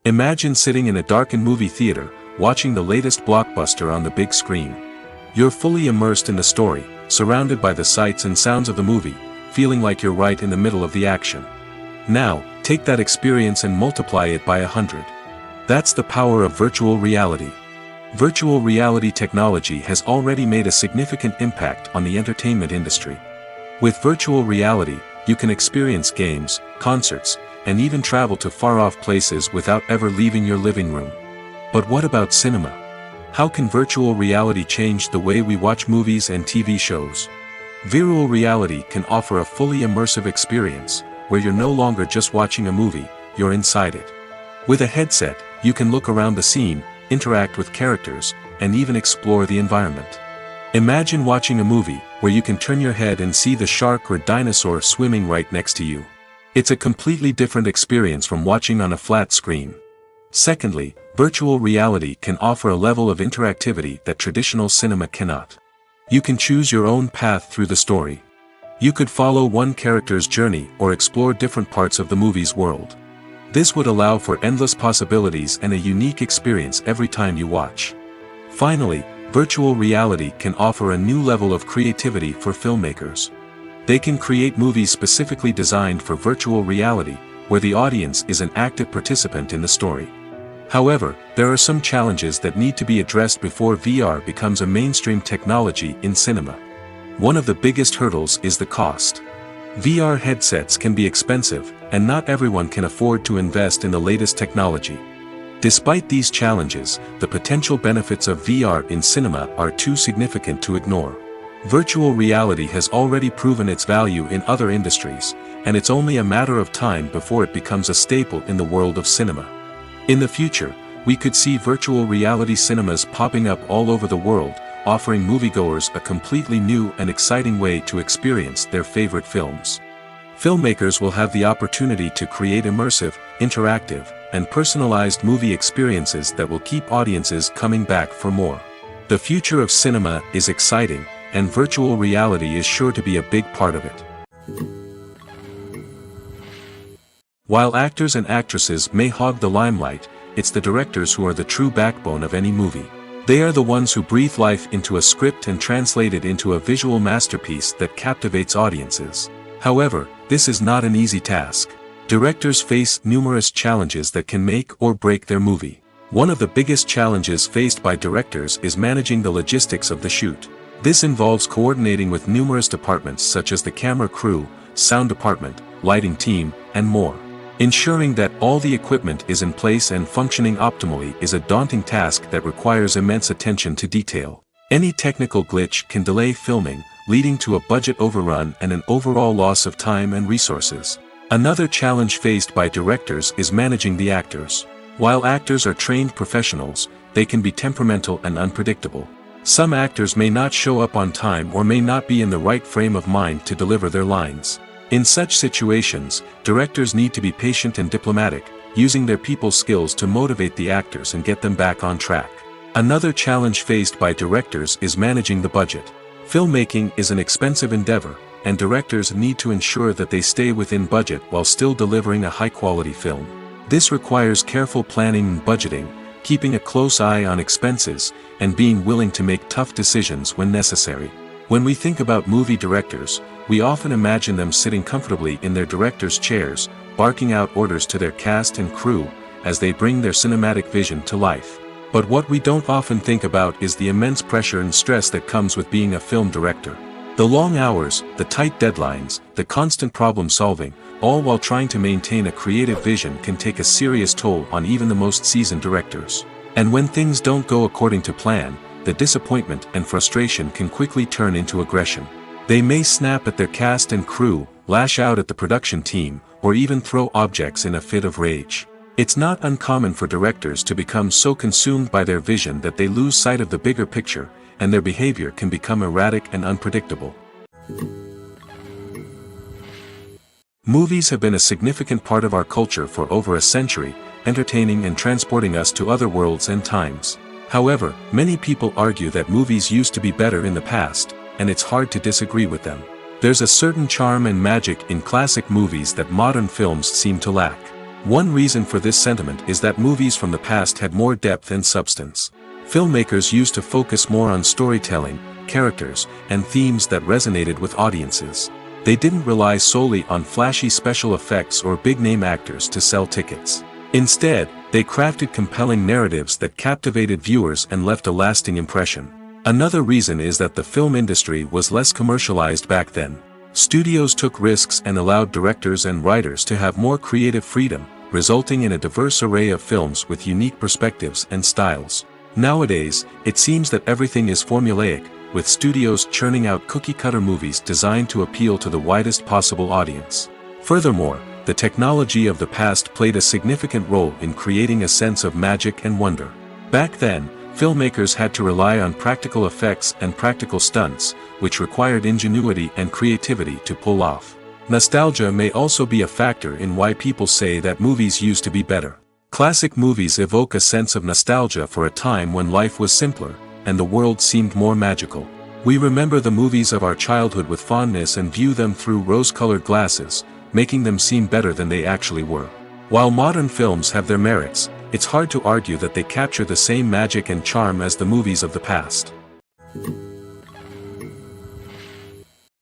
Imagine sitting in a darkened movie theater, watching the latest blockbuster on the big screen. You're fully immersed in the story, surrounded by the sights and sounds of the movie, feeling like you're right in the middle of the action. Now, take that experience and multiply it by 100. That's the power of virtual reality. Virtual reality technology has already made a significant impact on the entertainment industry. With virtual reality, you can experience games, concerts, and even travel to far-off places without ever leaving your living room. But what about cinema? How can virtual reality change the way we watch movies and TV shows? Virtual reality can offer a fully immersive experience, where you're no longer just watching a movie, you're inside it. With a headset, you can look around the scene, interact with characters, and even explore the environment. Imagine watching a movie where you can turn your head and see the shark or dinosaur swimming right next to you. It's a completely different experience from watching on a flat screen. Secondly, virtual reality can offer a level of interactivity that traditional cinema cannot. You can choose your own path through the story. You could follow one character's journey or explore different parts of the movie's world. This would allow for endless possibilities and a unique experience every time you watch. Finally, virtual reality can offer a new level of creativity for filmmakers. They can create movies specifically designed for virtual reality, where the audience is an active participant in the story. However, there are some challenges that need to be addressed before VR becomes a mainstream technology in cinema. One of the biggest hurdles is the cost. VR headsets can be expensive, and not everyone can afford to invest in the latest technology. Despite these challenges, the potential benefits of VR in cinema are too significant to ignore. Virtual reality has already proven its value in other industries, and it's only a matter of time before it becomes a staple in the world of cinema. In the future, we could see virtual reality cinemas popping up all over the world, offering moviegoers a completely new and exciting way to experience their favorite films. Filmmakers will have the opportunity to create immersive, interactive, and personalized movie experiences that will keep audiences coming back for more. The future of cinema is exciting, and virtual reality is sure to be a big part of it. While actors and actresses may hog the limelight, it's the directors who are the true backbone of any movie. They are the ones who breathe life into a script and translate it into a visual masterpiece that captivates audiences. However, this is not an easy task. Directors face numerous challenges that can make or break their movie. One of the biggest challenges faced by directors is managing the logistics of the shoot. This involves coordinating with numerous departments such as the camera crew, sound department, lighting team, and more. Ensuring that all the equipment is in place and functioning optimally is a daunting task that requires immense attention to detail. Any technical glitch can delay filming, leading to a budget overrun and an overall loss of time and resources. Another challenge faced by directors is managing the actors. While actors are trained professionals, they can be temperamental and unpredictable. Some actors may not show up on time or may not be in the right frame of mind to deliver their lines. In such situations, directors need to be patient and diplomatic, using their people skills to motivate the actors and get them back on track. Another challenge faced by directors is managing the budget. Filmmaking is an expensive endeavor, and directors need to ensure that they stay within budget while still delivering a high-quality film. This requires careful planning and budgeting, keeping a close eye on expenses, and being willing to make tough decisions when necessary. When we think about movie directors, we often imagine them sitting comfortably in their director's chairs, barking out orders to their cast and crew, as they bring their cinematic vision to life. But what we don't often think about is the immense pressure and stress that comes with being a film director. The long hours, the tight deadlines, the constant problem solving, all while trying to maintain a creative vision can take a serious toll on even the most seasoned directors. And when things don't go according to plan, the disappointment and frustration can quickly turn into aggression. They may snap at their cast and crew, lash out at the production team, or even throw objects in a fit of rage. It's not uncommon for directors to become so consumed by their vision that they lose sight of the bigger picture, and their behavior can become erratic and unpredictable. Movies have been a significant part of our culture for over a century, entertaining and transporting us to other worlds and times. However, many people argue that movies used to be better in the past, and it's hard to disagree with them. There's a certain charm and magic in classic movies that modern films seem to lack. One reason for this sentiment is that movies from the past had more depth and substance. Filmmakers used to focus more on storytelling, characters, and themes that resonated with audiences. They didn't rely solely on flashy special effects or big-name actors to sell tickets. Instead, they crafted compelling narratives that captivated viewers and left a lasting impression. Another reason is that the film industry was less commercialized back then. Studios took risks and allowed directors and writers to have more creative freedom, resulting in a diverse array of films with unique perspectives and styles. Nowadays, it seems that everything is formulaic, with studios churning out cookie-cutter movies designed to appeal to the widest possible audience. Furthermore, the technology of the past played a significant role in creating a sense of magic and wonder. Back then, filmmakers had to rely on practical effects and practical stunts, which required ingenuity and creativity to pull off. Nostalgia may also be a factor in why people say that movies used to be better. Classic movies evoke a sense of nostalgia for a time when life was simpler, and the world seemed more magical. We remember the movies of our childhood with fondness and view them through rose-colored glasses, making them seem better than they actually were. While modern films have their merits, it's hard to argue that they capture the same magic and charm as the movies of the past.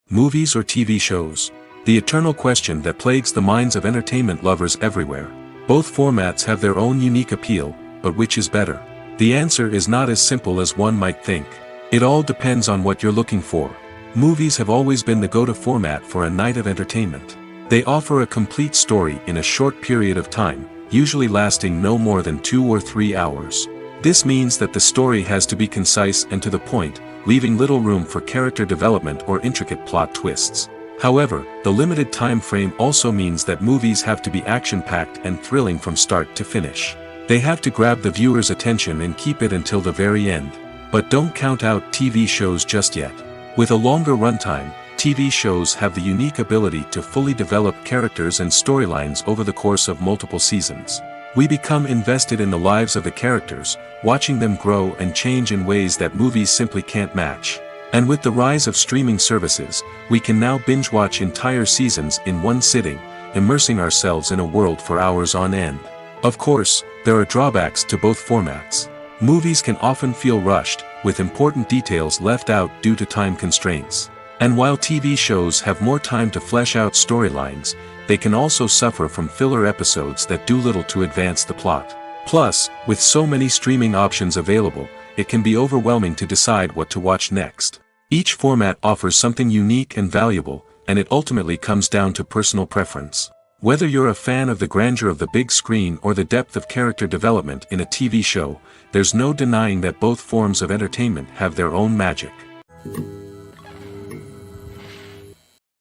Movies or TV shows? The eternal question that plagues the minds of entertainment lovers everywhere. Both formats have their own unique appeal, but which is better? The answer is not as simple as one might think. It all depends on what you're looking for. Movies have always been the go-to format for a night of entertainment. They offer a complete story in a short period of time, usually lasting no more than 2 or 3 hours. This means that the story has to be concise and to the point, leaving little room for character development or intricate plot twists. However, the limited time frame also means that movies have to be action-packed and thrilling from start to finish. They have to grab the viewer's attention and keep it until the very end. But don't count out TV shows just yet. With a longer runtime, TV shows have the unique ability to fully develop characters and storylines over the course of multiple seasons. We become invested in the lives of the characters, watching them grow and change in ways that movies simply can't match. And with the rise of streaming services, we can now binge-watch entire seasons in one sitting, immersing ourselves in a world for hours on end. Of course, there are drawbacks to both formats. Movies can often feel rushed, with important details left out due to time constraints. And while TV shows have more time to flesh out storylines, they can also suffer from filler episodes that do little to advance the plot. Plus, with so many streaming options available, it can be overwhelming to decide what to watch next. Each format offers something unique and valuable, and it ultimately comes down to personal preference. Whether you're a fan of the grandeur of the big screen or the depth of character development in a TV show, there's no denying that both forms of entertainment have their own magic.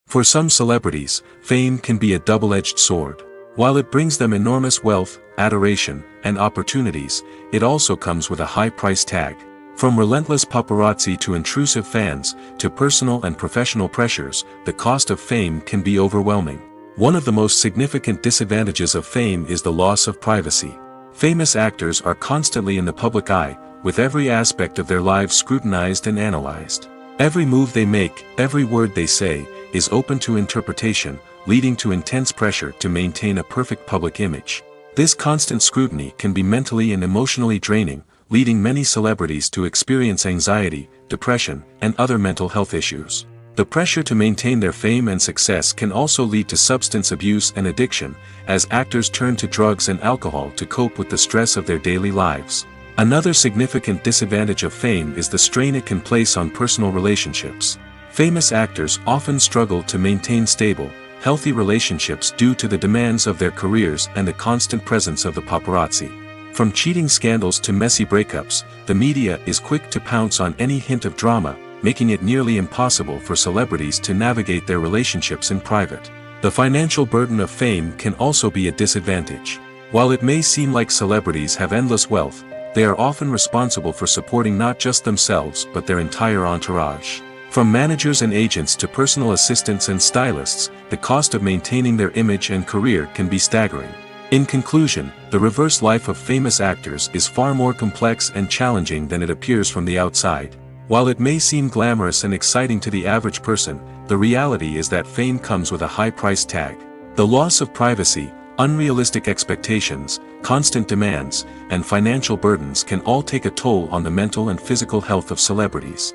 For some celebrities, fame can be a double-edged sword. While it brings them enormous wealth, adoration, and opportunities, it also comes with a high price tag. From relentless paparazzi to intrusive fans, to personal and professional pressures, the cost of fame can be overwhelming. One of the most significant disadvantages of fame is the loss of privacy. Famous actors are constantly in the public eye, with every aspect of their lives scrutinized and analyzed. Every move they make, every word they say, is open to interpretation, leading to intense pressure to maintain a perfect public image. This constant scrutiny can be mentally and emotionally draining, leading many celebrities to experience anxiety, depression, and other mental health issues. The pressure to maintain their fame and success can also lead to substance abuse and addiction, as actors turn to drugs and alcohol to cope with the stress of their daily lives. Another significant disadvantage of fame is the strain it can place on personal relationships. Famous actors often struggle to maintain stable, healthy relationships due to the demands of their careers and the constant presence of the paparazzi. From cheating scandals to messy breakups, the media is quick to pounce on any hint of drama, making it nearly impossible for celebrities to navigate their relationships in private. The financial burden of fame can also be a disadvantage. While it may seem like celebrities have endless wealth, they are often responsible for supporting not just themselves but their entire entourage. From managers and agents to personal assistants and stylists, the cost of maintaining their image and career can be staggering. In conclusion, the reverse life of famous actors is far more complex and challenging than it appears from the outside. While it may seem glamorous and exciting to the average person, the reality is that fame comes with a high price tag. The loss of privacy, unrealistic expectations, constant demands, and financial burdens can all take a toll on the mental and physical health of celebrities.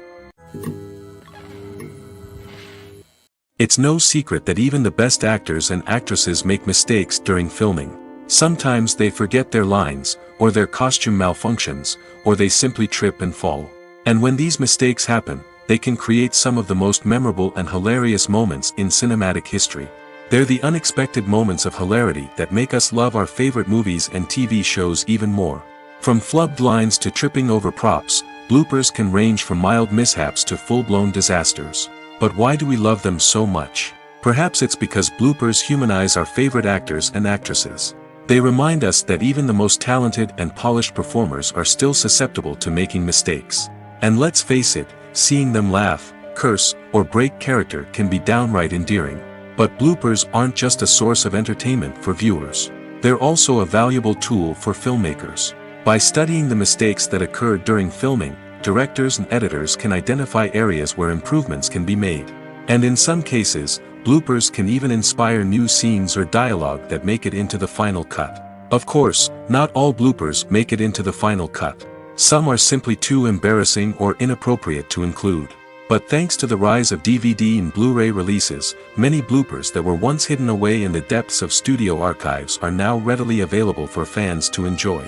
It's no secret that even the best actors and actresses make mistakes during filming. Sometimes they forget their lines, or their costume malfunctions, or they simply trip and fall. And when these mistakes happen, they can create some of the most memorable and hilarious moments in cinematic history. They're the unexpected moments of hilarity that make us love our favorite movies and TV shows even more. From flubbed lines to tripping over props, bloopers can range from mild mishaps to full-blown disasters. But why do we love them so much? Perhaps it's because bloopers humanize our favorite actors and actresses. They remind us that even the most talented and polished performers are still susceptible to making mistakes. And let's face it, seeing them laugh, curse, or break character can be downright endearing. But bloopers aren't just a source of entertainment for viewers. They're also a valuable tool for filmmakers. By studying the mistakes that occurred during filming, directors and editors can identify areas where improvements can be made. And in some cases, bloopers can even inspire new scenes or dialogue that make it into the final cut. Of course, not all bloopers make it into the final cut. Some are simply too embarrassing or inappropriate to include. But thanks to the rise of DVD and Blu-ray releases, many bloopers that were once hidden away in the depths of studio archives are now readily available for fans to enjoy.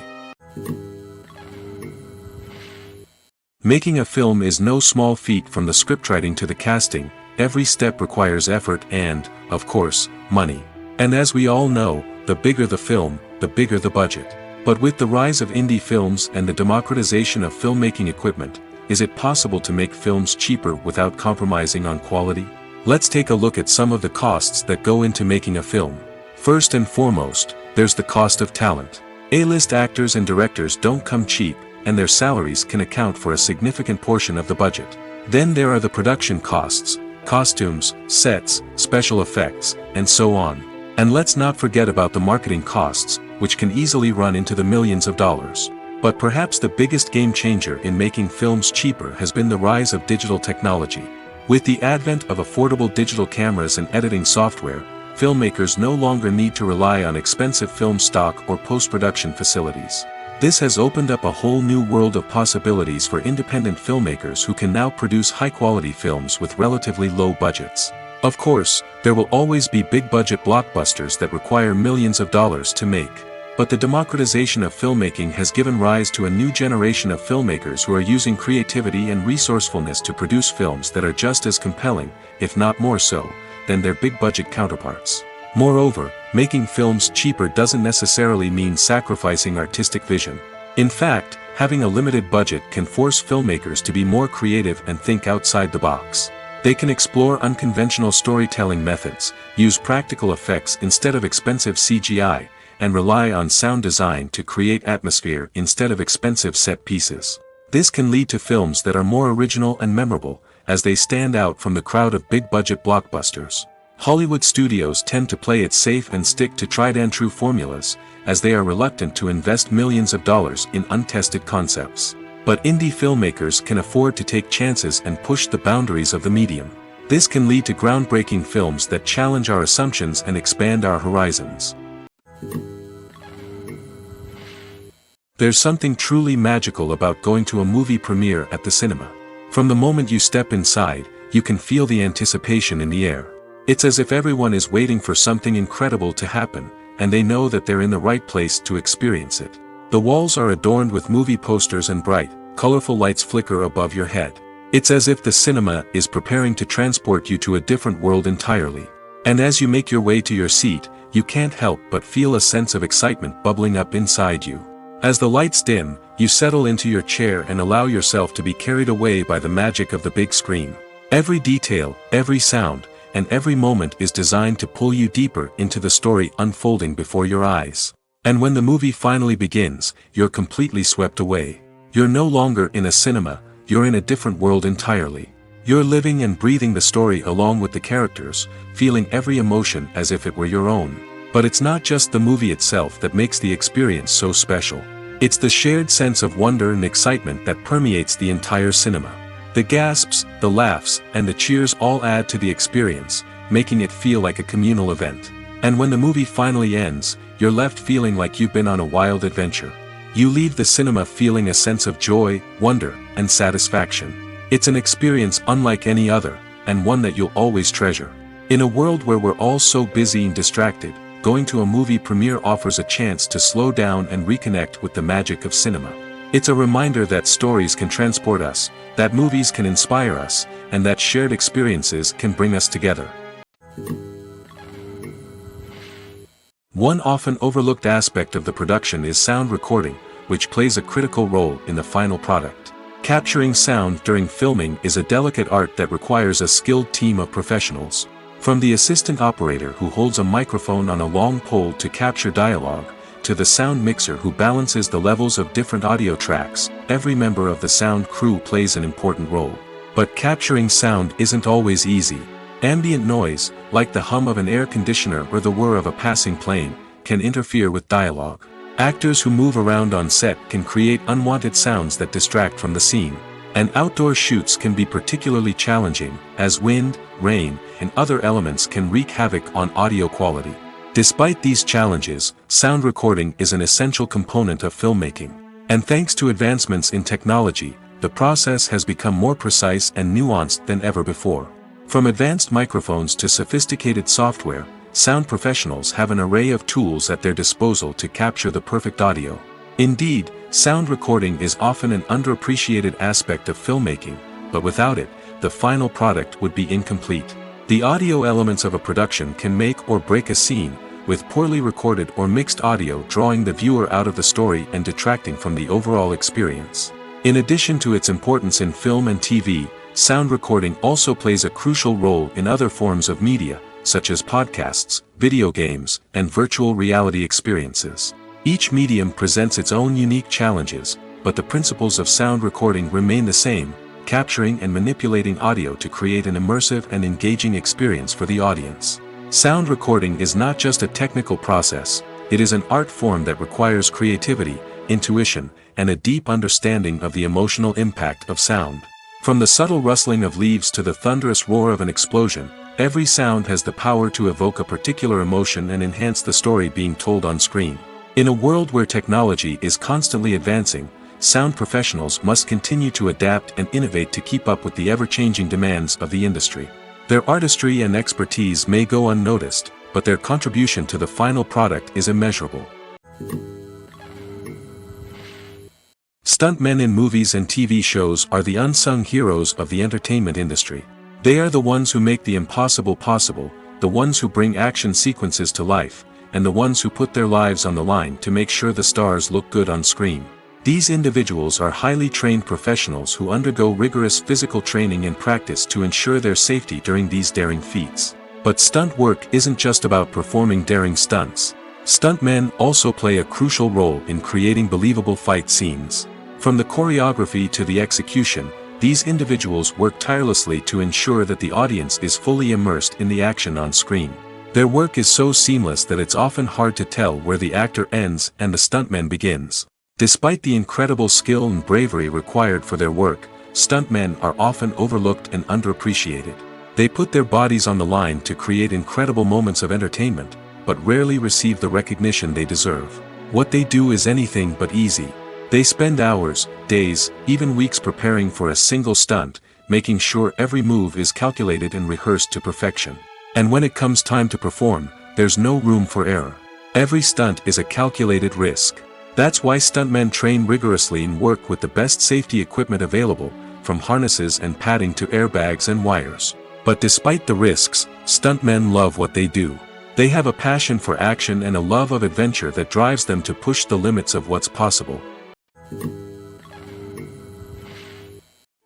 Making a film is no small feat. From the scriptwriting to the casting, every step requires effort and, of course, money. And as we all know, the bigger the film, the bigger the budget. But with the rise of indie films and the democratization of filmmaking equipment, is it possible to make films cheaper without compromising on quality? Let's take a look at some of the costs that go into making a film. First and foremost, there's the cost of talent. A-list actors and directors don't come cheap, and their salaries can account for a significant portion of the budget. Then there are the production costs, costumes, sets, special effects, and so on. And let's not forget about the marketing costs, which can easily run into the millions of dollars. But perhaps the biggest game changer in making films cheaper has been the rise of digital technology. With the advent of affordable digital cameras and editing software, filmmakers no longer need to rely on expensive film stock or post-production facilities. This has opened up a whole new world of possibilities for independent filmmakers who can now produce high-quality films with relatively low budgets. Of course, there will always be big-budget blockbusters that require millions of dollars to make. But the democratization of filmmaking has given rise to a new generation of filmmakers who are using creativity and resourcefulness to produce films that are just as compelling, if not more so, than their big-budget counterparts. Moreover, making films cheaper doesn't necessarily mean sacrificing artistic vision. In fact, having a limited budget can force filmmakers to be more creative and think outside the box. They can explore unconventional storytelling methods, use practical effects instead of expensive CGI, and rely on sound design to create atmosphere instead of expensive set pieces. This can lead to films that are more original and memorable, as they stand out from the crowd of big-budget blockbusters. Hollywood studios tend to play it safe and stick to tried-and-true formulas, as they are reluctant to invest millions of dollars in untested concepts. But indie filmmakers can afford to take chances and push the boundaries of the medium. This can lead to groundbreaking films that challenge our assumptions and expand our horizons. There's something truly magical about going to a movie premiere at the cinema. From the moment you step inside, you can feel the anticipation in the air. It's as if everyone is waiting for something incredible to happen, and they know that they're in the right place to experience it. The walls are adorned with movie posters and bright, colorful lights flicker above your head. It's as if the cinema is preparing to transport you to a different world entirely. And as you make your way to your seat, you can't help but feel a sense of excitement bubbling up inside you. As the lights dim, you settle into your chair and allow yourself to be carried away by the magic of the big screen. Every detail, every sound, and every moment is designed to pull you deeper into the story unfolding before your eyes. And when the movie finally begins, you're completely swept away. You're no longer in a cinema, you're in a different world entirely. You're living and breathing the story along with the characters, feeling every emotion as if it were your own. But it's not just the movie itself that makes the experience so special. It's the shared sense of wonder and excitement that permeates the entire cinema. The gasps, the laughs, and the cheers all add to the experience, making it feel like a communal event. And when the movie finally ends, you're left feeling like you've been on a wild adventure. You leave the cinema feeling a sense of joy, wonder, and satisfaction. It's an experience unlike any other, and one that you'll always treasure. In a world where we're all so busy and distracted, going to a movie premiere offers a chance to slow down and reconnect with the magic of cinema. It's a reminder that stories can transport us, that movies can inspire us, and that shared experiences can bring us together. One often overlooked aspect of the production is sound recording, which plays a critical role in the final product. Capturing sound during filming is a delicate art that requires a skilled team of professionals. From the assistant operator who holds a microphone on a long pole to capture dialogue, to the sound mixer who balances the levels of different audio tracks, every member of the sound crew plays an important role. But capturing sound isn't always easy. Ambient noise, like the hum of an air conditioner or the whir of a passing plane, can interfere with dialogue. Actors who move around on set can create unwanted sounds that distract from the scene. And outdoor shoots can be particularly challenging, as wind, rain, and other elements can wreak havoc on audio quality. Despite these challenges, sound recording is an essential component of filmmaking. And thanks to advancements in technology, the process has become more precise and nuanced than ever before. From advanced microphones to sophisticated software, sound professionals have an array of tools at their disposal to capture the perfect audio. Indeed, sound recording is often an underappreciated aspect of filmmaking, but without it, the final product would be incomplete. The audio elements of a production can make or break a scene, with poorly recorded or mixed audio drawing the viewer out of the story and detracting from the overall experience. In addition to its importance in film and TV, sound recording also plays a crucial role in other forms of media, such as podcasts, video games, and virtual reality experiences. Each medium presents its own unique challenges, but the principles of sound recording remain the same, capturing and manipulating audio to create an immersive and engaging experience for the audience. Sound recording is not just a technical process, it is an art form that requires creativity, intuition, and a deep understanding of the emotional impact of sound. From the subtle rustling of leaves to the thunderous roar of an explosion, every sound has the power to evoke a particular emotion and enhance the story being told on screen. In a world where technology is constantly advancing, sound professionals must continue to adapt and innovate to keep up with the ever-changing demands of the industry. Their artistry and expertise may go unnoticed, but their contribution to the final product is immeasurable. Stuntmen in movies and TV shows are the unsung heroes of the entertainment industry. They are the ones who make the impossible possible, the ones who bring action sequences to life, and the ones who put their lives on the line to make sure the stars look good on screen. These individuals are highly trained professionals who undergo rigorous physical training and practice to ensure their safety during these daring feats. But stunt work isn't just about performing daring stunts. Stuntmen also play a crucial role in creating believable fight scenes. From the choreography to the execution, these individuals work tirelessly to ensure that the audience is fully immersed in the action on screen. Their work is so seamless that it's often hard to tell where the actor ends and the stuntman begins. Despite the incredible skill and bravery required for their work, stuntmen are often overlooked and underappreciated. They put their bodies on the line to create incredible moments of entertainment, but rarely receive the recognition they deserve. What they do is anything but easy. They spend hours, days, even weeks preparing for a single stunt, making sure every move is calculated and rehearsed to perfection. And when it comes time to perform, there's no room for error. Every stunt is a calculated risk. That's why stuntmen train rigorously and work with the best safety equipment available, from harnesses and padding to airbags and wires. But despite the risks, stuntmen love what they do. They have a passion for action and a love of adventure that drives them to push the limits of what's possible.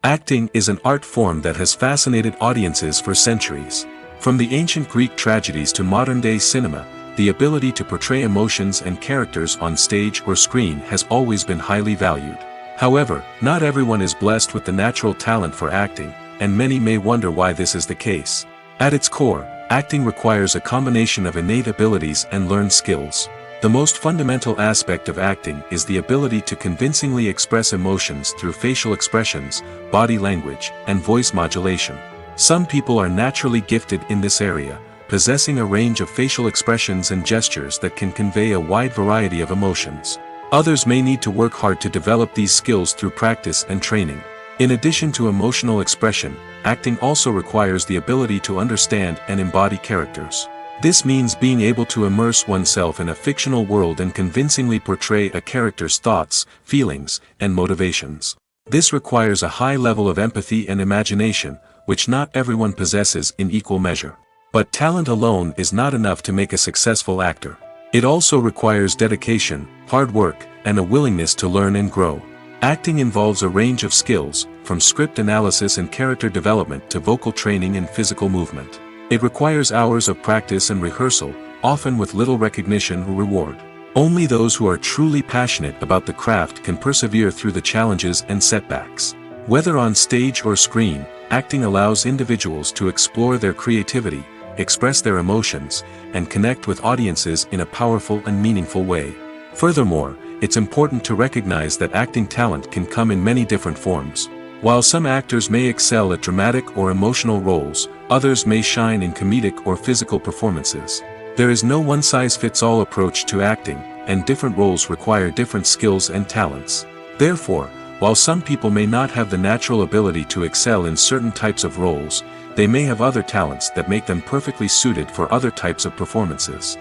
Acting is an art form that has fascinated audiences for centuries. From the ancient Greek tragedies to modern-day cinema, the ability to portray emotions and characters on stage or screen has always been highly valued. However, not everyone is blessed with the natural talent for acting, and many may wonder why this is the case. At its core, acting requires a combination of innate abilities and learned skills. The most fundamental aspect of acting is the ability to convincingly express emotions through facial expressions, body language, and voice modulation. Some people are naturally gifted in this area, possessing a range of facial expressions and gestures that can convey a wide variety of emotions. Others may need to work hard to develop these skills through practice and training. In addition to emotional expression, acting also requires the ability to understand and embody characters. This means being able to immerse oneself in a fictional world and convincingly portray a character's thoughts, feelings, and motivations. This requires a high level of empathy and imagination, which not everyone possesses in equal measure. But talent alone is not enough to make a successful actor. It also requires dedication, hard work, and a willingness to learn and grow. Acting involves a range of skills, from script analysis and character development to vocal training and physical movement. It requires hours of practice and rehearsal, often with little recognition or reward. Only those who are truly passionate about the craft can persevere through the challenges and setbacks. Whether on stage or screen, acting allows individuals to explore their creativity, express their emotions, and connect with audiences in a powerful and meaningful way. Furthermore, it's important to recognize that acting talent can come in many different forms. While some actors may excel at dramatic or emotional roles, others may shine in comedic or physical performances. There is no one-size-fits-all approach to acting, and different roles require different skills and talents. Therefore, while some people may not have the natural ability to excel in certain types of roles, they may have other talents that make them perfectly suited for other types of performances.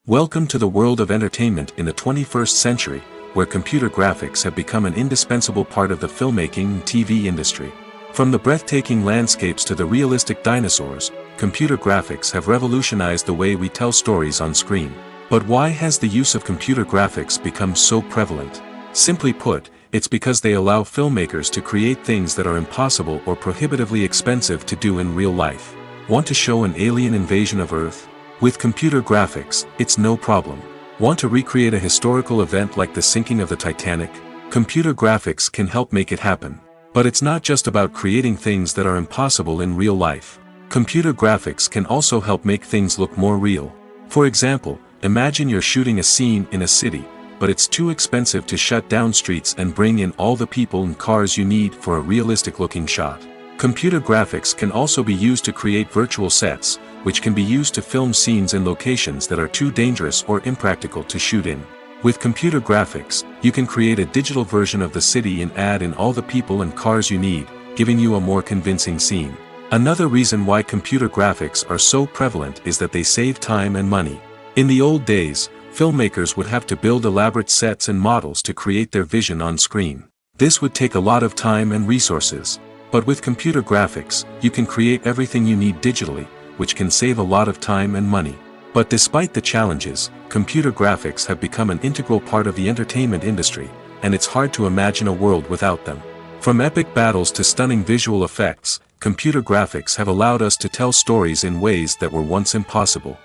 Welcome to the world of entertainment in the 21st century, where computer graphics have become an indispensable part of the filmmaking and TV industry. From the breathtaking landscapes to the realistic dinosaurs, computer graphics have revolutionized the way we tell stories on screen. But why has the use of computer graphics become so prevalent? Simply put, it's because they allow filmmakers to create things that are impossible or prohibitively expensive to do in real life. Want to show an alien invasion of Earth? With computer graphics, it's no problem. Want to recreate a historical event like the sinking of the Titanic? Computer graphics can help make it happen. But it's not just about creating things that are impossible in real life. Computer graphics can also help make things look more real. For example, imagine you're shooting a scene in a city, but it's too expensive to shut down streets and bring in all the people and cars you need for a realistic-looking shot. Computer graphics can also be used to create virtual sets, which can be used to film scenes in locations that are too dangerous or impractical to shoot in. With computer graphics, you can create a digital version of the city and add in all the people and cars you need, giving you a more convincing scene. Another reason why computer graphics are so prevalent is that they save time and money. In the old days, filmmakers would have to build elaborate sets and models to create their vision on screen. This would take a lot of time and resources. But with computer graphics, you can create everything you need digitally, which can save a lot of time and money. But despite the challenges, computer graphics have become an integral part of the entertainment industry, and it's hard to imagine a world without them. From epic battles to stunning visual effects, computer graphics have allowed us to tell stories in ways that were once impossible.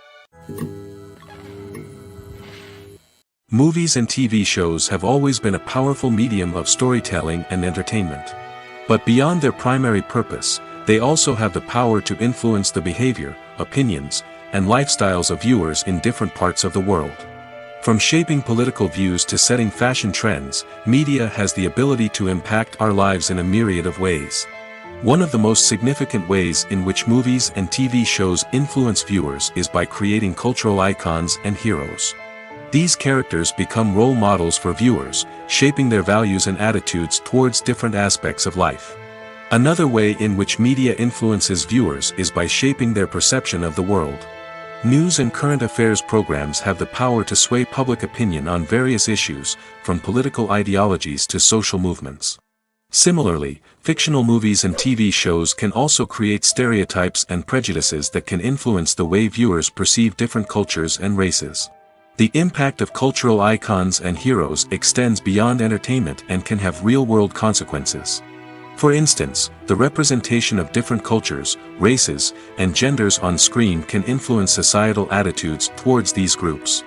Movies and TV shows have always been a powerful medium of storytelling and entertainment. But beyond their primary purpose, they also have the power to influence the behavior, opinions, and lifestyles of viewers in different parts of the world. From shaping political views to setting fashion trends, media has the ability to impact our lives in a myriad of ways. One of the most significant ways in which movies and TV shows influence viewers is by creating cultural icons and heroes. These characters become role models for viewers, shaping their values and attitudes towards different aspects of life. Another way in which media influences viewers is by shaping their perception of the world. News and current affairs programs have the power to sway public opinion on various issues, from political ideologies to social movements. Similarly, fictional movies and TV shows can also create stereotypes and prejudices that can influence the way viewers perceive different cultures and races. The impact of cultural icons and heroes extends beyond entertainment and can have real-world consequences. For instance, the representation of different cultures, races, and genders on screen can influence societal attitudes towards these groups.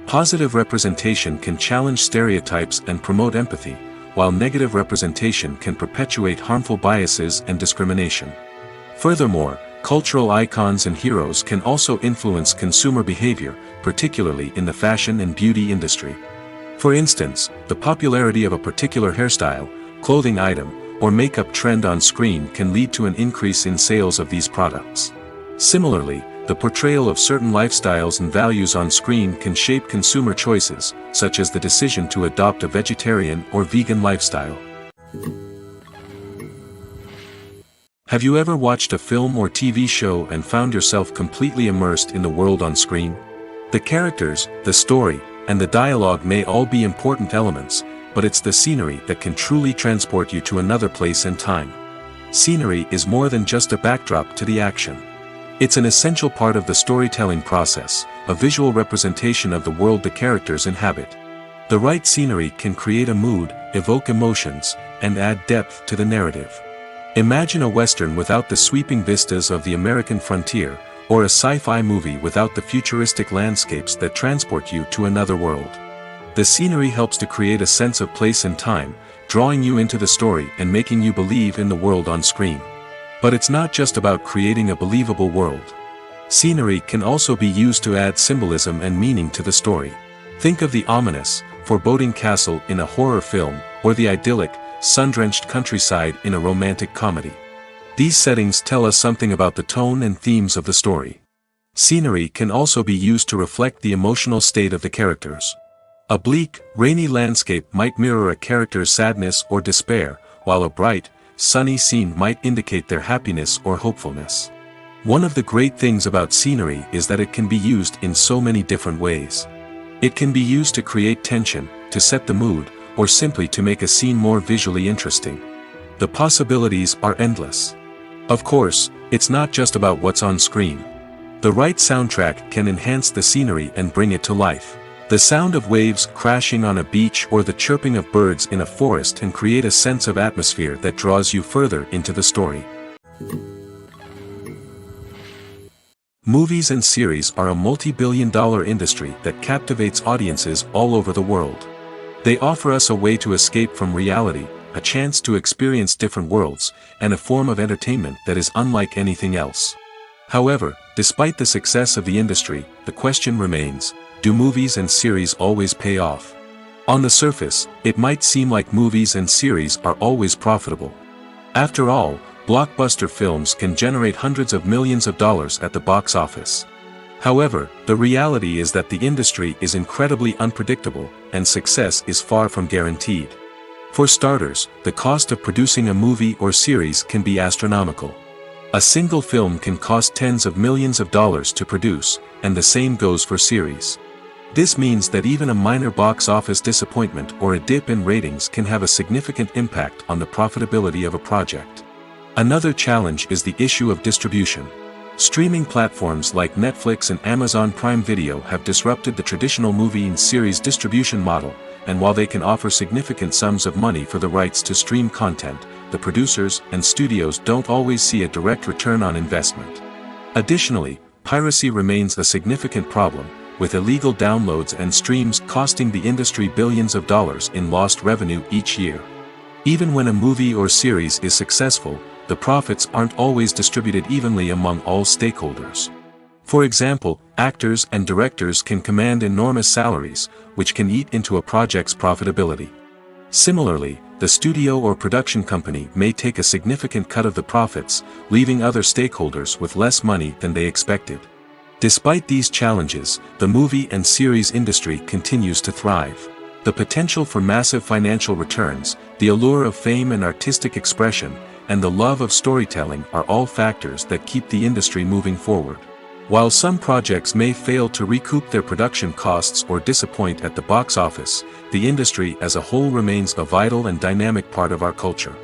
Positive representation can challenge stereotypes and promote empathy, while negative representation can perpetuate harmful biases and discrimination. Furthermore, cultural icons and heroes can also influence consumer behavior, particularly in the fashion and beauty industry. For instance, the popularity of a particular hairstyle, clothing item, or makeup trend on screen can lead to an increase in sales of these products. Similarly, the portrayal of certain lifestyles and values on screen can shape consumer choices, such as the decision to adopt a vegetarian or vegan lifestyle. Have you ever watched a film or TV show and found yourself completely immersed in the world on screen? The characters, the story, and the dialogue may all be important elements, but it's the scenery that can truly transport you to another place and time. Scenery is more than just a backdrop to the action. It's an essential part of the storytelling process, a visual representation of the world the characters inhabit. The right scenery can create a mood, evoke emotions, and add depth to the narrative. Imagine a Western without the sweeping vistas of the American frontier, or a sci-fi movie without the futuristic landscapes that transport you to another world. The scenery helps to create a sense of place and time, drawing you into the story and making you believe in the world on screen. But it's not just about creating a believable world. Scenery can also be used to add symbolism and meaning to the story. Think of the ominous, foreboding castle in a horror film, or the idyllic, sun-drenched countryside in a romantic comedy. These settings tell us something about the tone and themes of the story. Scenery can also be used to reflect the emotional state of the characters. A bleak, rainy landscape might mirror a character's sadness or despair, while a bright, sunny scene might indicate their happiness or hopefulness. One of the great things about scenery is that it can be used in so many different ways. It can be used to create tension, to set the mood, or simply to make a scene more visually interesting. The possibilities are endless. Of course, it's not just about what's on screen. The right soundtrack can enhance the scenery and bring it to life. The sound of waves crashing on a beach or the chirping of birds in a forest can create a sense of atmosphere that draws you further into the story. Movies and series are a multi-billion-dollar industry that captivates audiences all over the world. They offer us a way to escape from reality, a chance to experience different worlds, and a form of entertainment that is unlike anything else. However, despite the success of the industry, the question remains: do movies and series always pay off? On the surface, it might seem like movies and series are always profitable. After all, blockbuster films can generate hundreds of millions of dollars at the box office. However, the reality is that the industry is incredibly unpredictable, and success is far from guaranteed. For starters, the cost of producing a movie or series can be astronomical. A single film can cost tens of millions of dollars to produce, and the same goes for series. This means that even a minor box office disappointment or a dip in ratings can have a significant impact on the profitability of a project. Another challenge is the issue of distribution. Streaming platforms like Netflix and Amazon Prime Video have disrupted the traditional movie and series distribution model, and while they can offer significant sums of money for the rights to stream content, the producers and studios don't always see a direct return on investment. Additionally, piracy remains a significant problem, with illegal downloads and streams costing the industry billions of dollars in lost revenue each year. Even when a movie or series is successful, the profits aren't always distributed evenly among all stakeholders. For example, actors and directors can command enormous salaries, which can eat into a project's profitability. Similarly, the studio or production company may take a significant cut of the profits, leaving other stakeholders with less money than they expected. Despite these challenges, the movie and series industry continues to thrive. The potential for massive financial returns, the allure of fame and artistic expression, and the love of storytelling are all factors that keep the industry moving forward. While some projects may fail to recoup their production costs or disappoint at the box office, the industry as a whole remains a vital and dynamic part of our culture.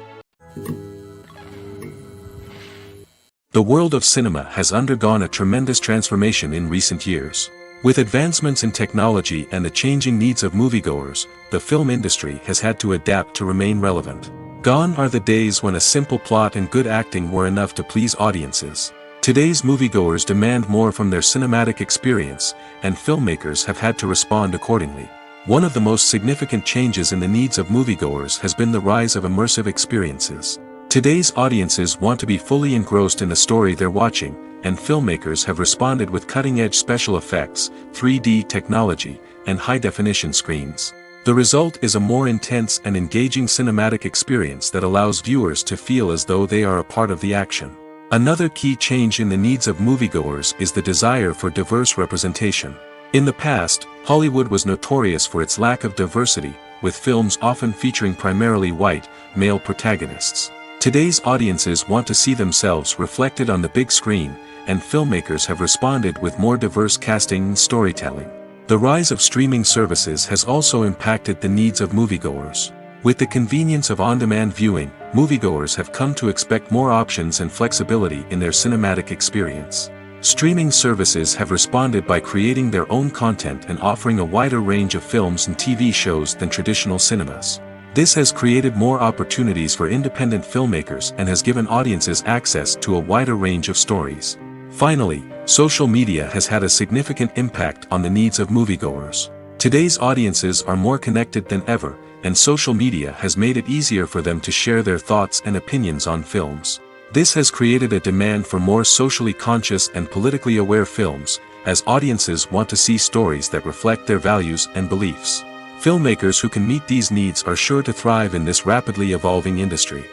The world of cinema has undergone a tremendous transformation in recent years. With advancements in technology and the changing needs of moviegoers, the film industry has had to adapt to remain relevant. Gone are the days when a simple plot and good acting were enough to please audiences. Today's moviegoers demand more from their cinematic experience, and filmmakers have had to respond accordingly. One of the most significant changes in the needs of moviegoers has been the rise of immersive experiences. Today's audiences want to be fully engrossed in the story they're watching, and filmmakers have responded with cutting-edge special effects, 3D technology, and high-definition screens. The result is a more intense and engaging cinematic experience that allows viewers to feel as though they are a part of the action. Another key change in the needs of moviegoers is the desire for diverse representation. In the past, Hollywood was notorious for its lack of diversity, with films often featuring primarily white, male protagonists. Today's audiences want to see themselves reflected on the big screen, and filmmakers have responded with more diverse casting and storytelling. The rise of streaming services has also impacted the needs of moviegoers. With the convenience of on-demand viewing, moviegoers have come to expect more options and flexibility in their cinematic experience. Streaming services have responded by creating their own content and offering a wider range of films and TV shows than traditional cinemas. This has created more opportunities for independent filmmakers and has given audiences access to a wider range of stories. Finally, social media has had a significant impact on the needs of moviegoers. Today's audiences are more connected than ever, and social media has made it easier for them to share their thoughts and opinions on films. This has created a demand for more socially conscious and politically aware films, as audiences want to see stories that reflect their values and beliefs. Filmmakers who can meet these needs are sure to thrive in this rapidly evolving industry.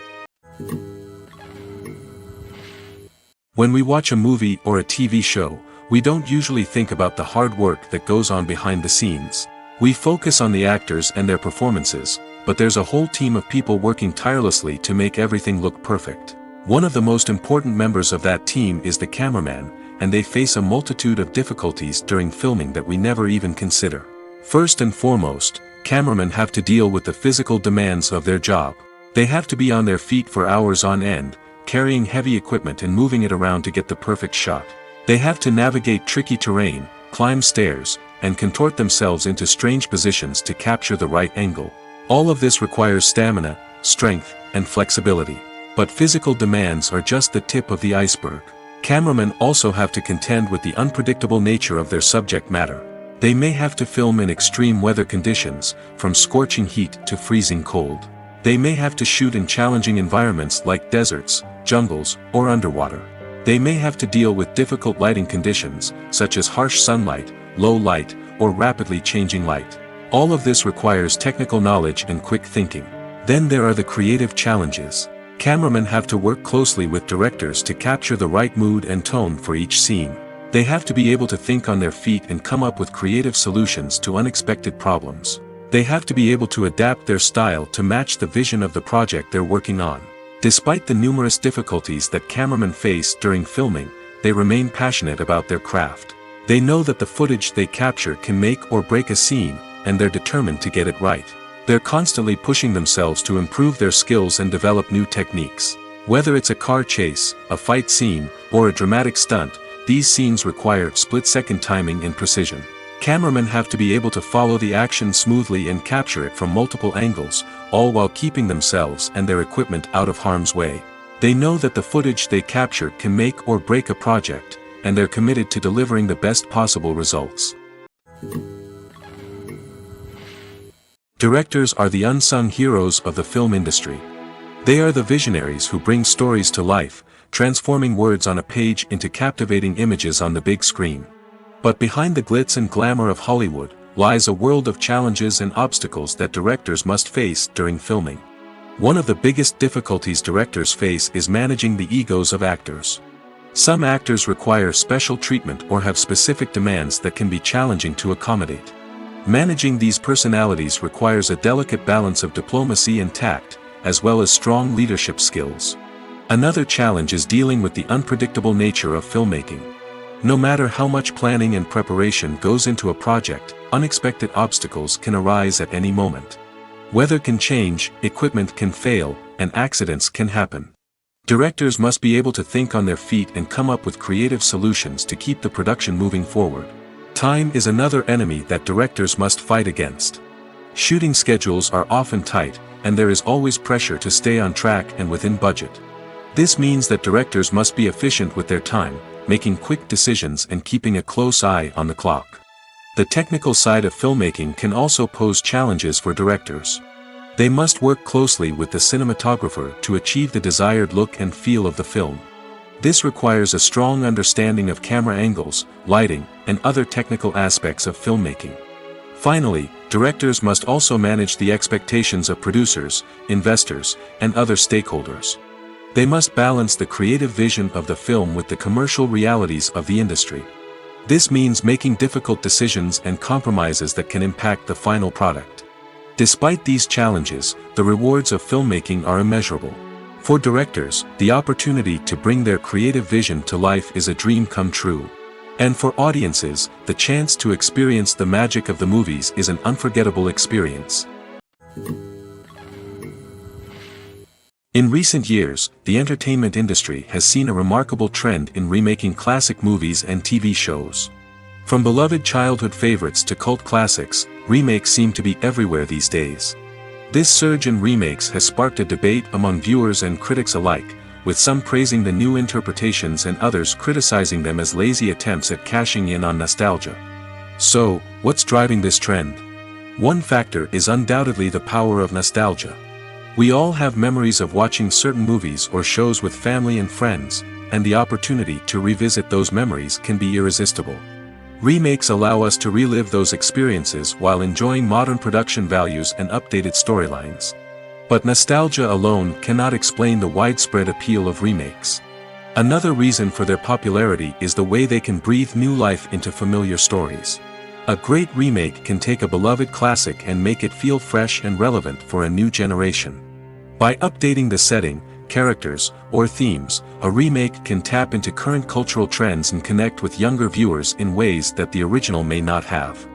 When we watch a movie or a TV show, we don't usually think about the hard work that goes on behind the scenes. We focus on the actors and their performances, but there's a whole team of people working tirelessly to make everything look perfect. One of the most important members of that team is the cameraman, and they face a multitude of difficulties during filming that we never even consider. First and foremost, cameramen have to deal with the physical demands of their job. They have to be on their feet for hours on end, carrying heavy equipment and moving it around to get the perfect shot. They have to navigate tricky terrain, climb stairs, and contort themselves into strange positions to capture the right angle. All of this requires stamina, strength, and flexibility. But physical demands are just the tip of the iceberg. Cameramen also have to contend with the unpredictable nature of their subject matter. They may have to film in extreme weather conditions, from scorching heat to freezing cold. They may have to shoot in challenging environments like deserts, jungles, or underwater. They may have to deal with difficult lighting conditions, such as harsh sunlight, low light, or rapidly changing light. All of this requires technical knowledge and quick thinking. Then there are the creative challenges. Cameramen have to work closely with directors to capture the right mood and tone for each scene. They have to be able to think on their feet and come up with creative solutions to unexpected problems. They have to be able to adapt their style to match the vision of the project they're working on. Despite the numerous difficulties that cameramen face during filming, they remain passionate about their craft. They know that the footage they capture can make or break a scene, and they're determined to get it right. They're constantly pushing themselves to improve their skills and develop new techniques. Whether it's a car chase, a fight scene, or a dramatic stunt, these scenes require split-second timing and precision. Cameramen have to be able to follow the action smoothly and capture it from multiple angles, all while keeping themselves and their equipment out of harm's way. They know that the footage they capture can make or break a project, and they're committed to delivering the best possible results. Directors are the unsung heroes of the film industry. They are the visionaries who bring stories to life, transforming words on a page into captivating images on the big screen. But behind the glitz and glamour of Hollywood lies a world of challenges and obstacles that directors must face during filming. One of the biggest difficulties directors face is managing the egos of actors. Some actors require special treatment or have specific demands that can be challenging to accommodate. Managing these personalities requires a delicate balance of diplomacy and tact, as well as strong leadership skills. Another challenge is dealing with the unpredictable nature of filmmaking. No matter how much planning and preparation goes into a project, unexpected obstacles can arise at any moment. Weather can change, equipment can fail, and accidents can happen. Directors must be able to think on their feet and come up with creative solutions to keep the production moving forward. Time is another enemy that directors must fight against. Shooting schedules are often tight, and there is always pressure to stay on track and within budget. This means that directors must be efficient with their time, making quick decisions and keeping a close eye on the clock. The technical side of filmmaking can also pose challenges for directors. They must work closely with the cinematographer to achieve the desired look and feel of the film. This requires a strong understanding of camera angles, lighting, and other technical aspects of filmmaking. Finally, directors must also manage the expectations of producers, investors, and other stakeholders. They must balance the creative vision of the film with the commercial realities of the industry. This means making difficult decisions and compromises that can impact the final product. Despite these challenges, the rewards of filmmaking are immeasurable. For directors, the opportunity to bring their creative vision to life is a dream come true. And for audiences, the chance to experience the magic of the movies is an unforgettable experience. In recent years, the entertainment industry has seen a remarkable trend in remaking classic movies and TV shows. From beloved childhood favorites to cult classics, remakes seem to be everywhere these days. This surge in remakes has sparked a debate among viewers and critics alike, with some praising the new interpretations and others criticizing them as lazy attempts at cashing in on nostalgia. So, what's driving this trend? One factor is undoubtedly the power of nostalgia. We all have memories of watching certain movies or shows with family and friends, and the opportunity to revisit those memories can be irresistible. Remakes allow us to relive those experiences while enjoying modern production values and updated storylines. But nostalgia alone cannot explain the widespread appeal of remakes. Another reason for their popularity is the way they can breathe new life into familiar stories. A great remake can take a beloved classic and make it feel fresh and relevant for a new generation. By updating the setting, characters, or themes, a remake can tap into current cultural trends and connect with younger viewers in ways that the original may not have.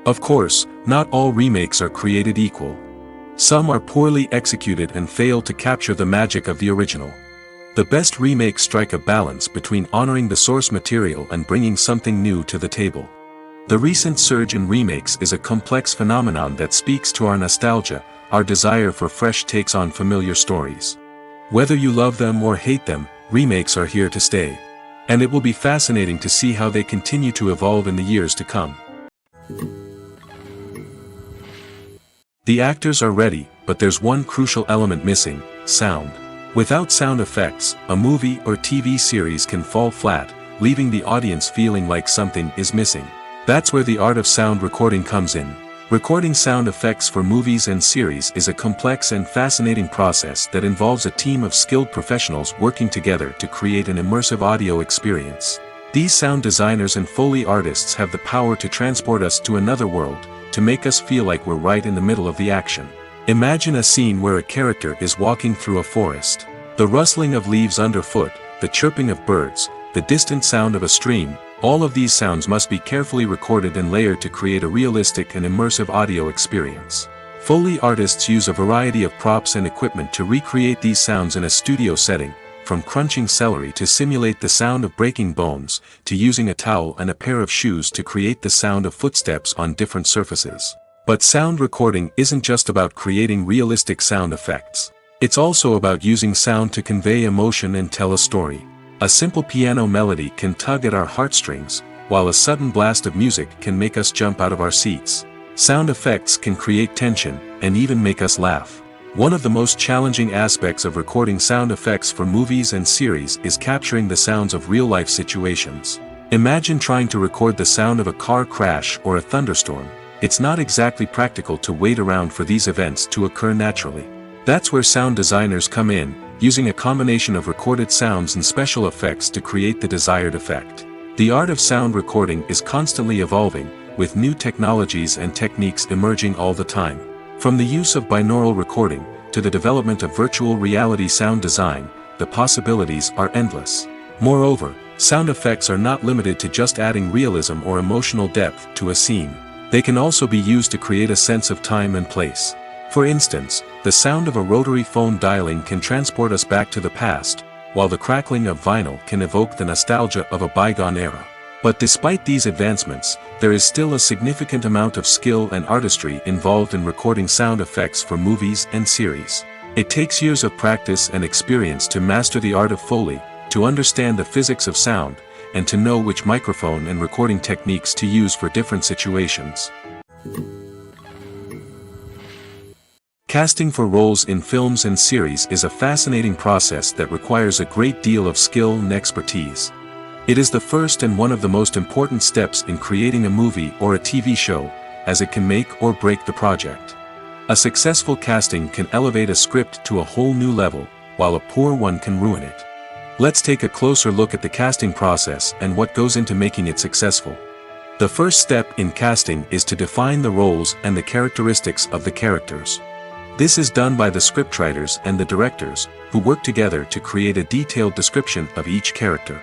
Of course, not all remakes are created equal. Some are poorly executed and fail to capture the magic of the original. The best remakes strike a balance between honoring the source material and bringing something new to the table. The recent surge in remakes is a complex phenomenon that speaks to our nostalgia, our desire for fresh takes on familiar stories. Whether you love them or hate them, remakes are here to stay. And it will be fascinating to see how they continue to evolve in the years to come. The actors are ready, but there's one crucial element missing: sound. Without sound effects, a movie or TV series can fall flat, leaving the audience feeling like something is missing. That's where the art of sound recording comes in. Recording sound effects for movies and series is a complex and fascinating process that involves a team of skilled professionals working together to create an immersive audio experience. These sound designers and Foley artists have the power to transport us to another world, to make us feel like we're right in the middle of the action. Imagine a scene where a character is walking through a forest. The rustling of leaves underfoot, the chirping of birds, the distant sound of a stream, all of these sounds must be carefully recorded and layered to create a realistic and immersive audio experience. Foley artists use a variety of props and equipment to recreate these sounds in a studio setting, from crunching celery to simulate the sound of breaking bones, to using a towel and a pair of shoes to create the sound of footsteps on different surfaces. But sound recording isn't just about creating realistic sound effects. It's also about using sound to convey emotion and tell a story. A simple piano melody can tug at our heartstrings, while a sudden blast of music can make us jump out of our seats. Sound effects can create tension, and even make us laugh. One of the most challenging aspects of recording sound effects for movies and series is capturing the sounds of real-life situations. Imagine trying to record the sound of a car crash or a thunderstorm. It's not exactly practical to wait around for these events to occur naturally. That's where sound designers come in, using a combination of recorded sounds and special effects to create the desired effect. The art of sound recording is constantly evolving, with new technologies and techniques emerging all the time. From the use of binaural recording, to the development of virtual reality sound design, the possibilities are endless. Moreover, Sound effects are not limited to just adding realism or emotional depth to a scene. They can also be used to create a sense of time and place. For instance, the sound of a rotary phone dialing can transport us back to the past, while the crackling of vinyl can evoke the nostalgia of a bygone era. But despite these advancements, there is still a significant amount of skill and artistry involved in recording sound effects for movies and series. It takes years of practice and experience to master the art of Foley, to understand the physics of sound, and to know which microphone and recording techniques to use for different situations. Casting for roles in films and series is a fascinating process that requires a great deal of skill and expertise. It is the first and one of the most important steps in creating a movie or a TV show, as it can make or break the project. A successful casting can elevate a script to a whole new level, while a poor one can ruin it. Let's take a closer look at the casting process and what goes into making it successful. The first step in casting is to define the roles and the characteristics of the characters. This is done by the scriptwriters and the directors, who work together to create a detailed description of each character.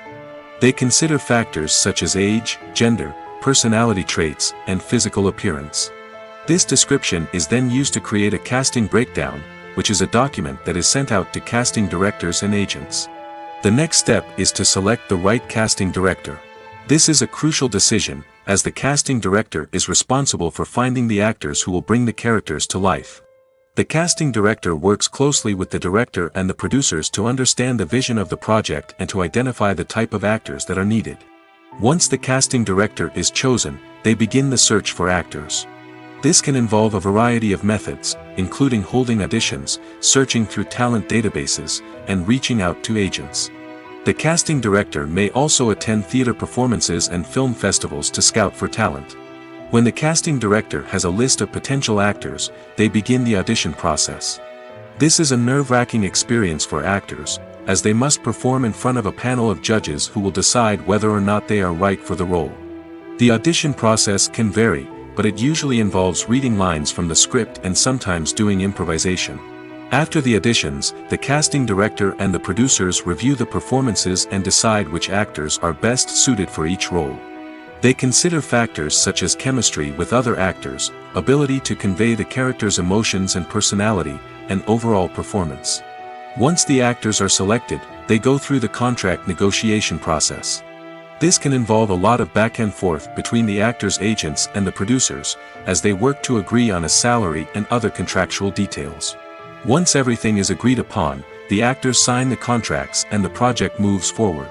They consider factors such as age, gender, personality traits, and physical appearance. This description is then used to create a casting breakdown, which is a document that is sent out to casting directors and agents. The next step is to select the right casting director. This is a crucial decision, as the casting director is responsible for finding the actors who will bring the characters to life. The casting director works closely with the director and the producers to understand the vision of the project and to identify the type of actors that are needed. Once the casting director is chosen, they begin the search for actors. This can involve a variety of methods, including holding auditions, searching through talent databases, and reaching out to agents. The casting director may also attend theater performances and film festivals to scout for talent. When the casting director has a list of potential actors, they begin the audition process. This is a nerve-wracking experience for actors, as they must perform in front of a panel of judges who will decide whether or not they are right for the role. The audition process can vary, but it usually involves reading lines from the script and sometimes doing improvisation. After the auditions, the casting director and the producers review the performances and decide which actors are best suited for each role. They consider factors such as chemistry with other actors, ability to convey the character's emotions and personality, and overall performance. Once the actors are selected, they go through the contract negotiation process. This can involve a lot of back and forth between the actors' agents and the producers, as they work to agree on a salary and other contractual details. Once everything is agreed upon, the actors sign the contracts and the project moves forward.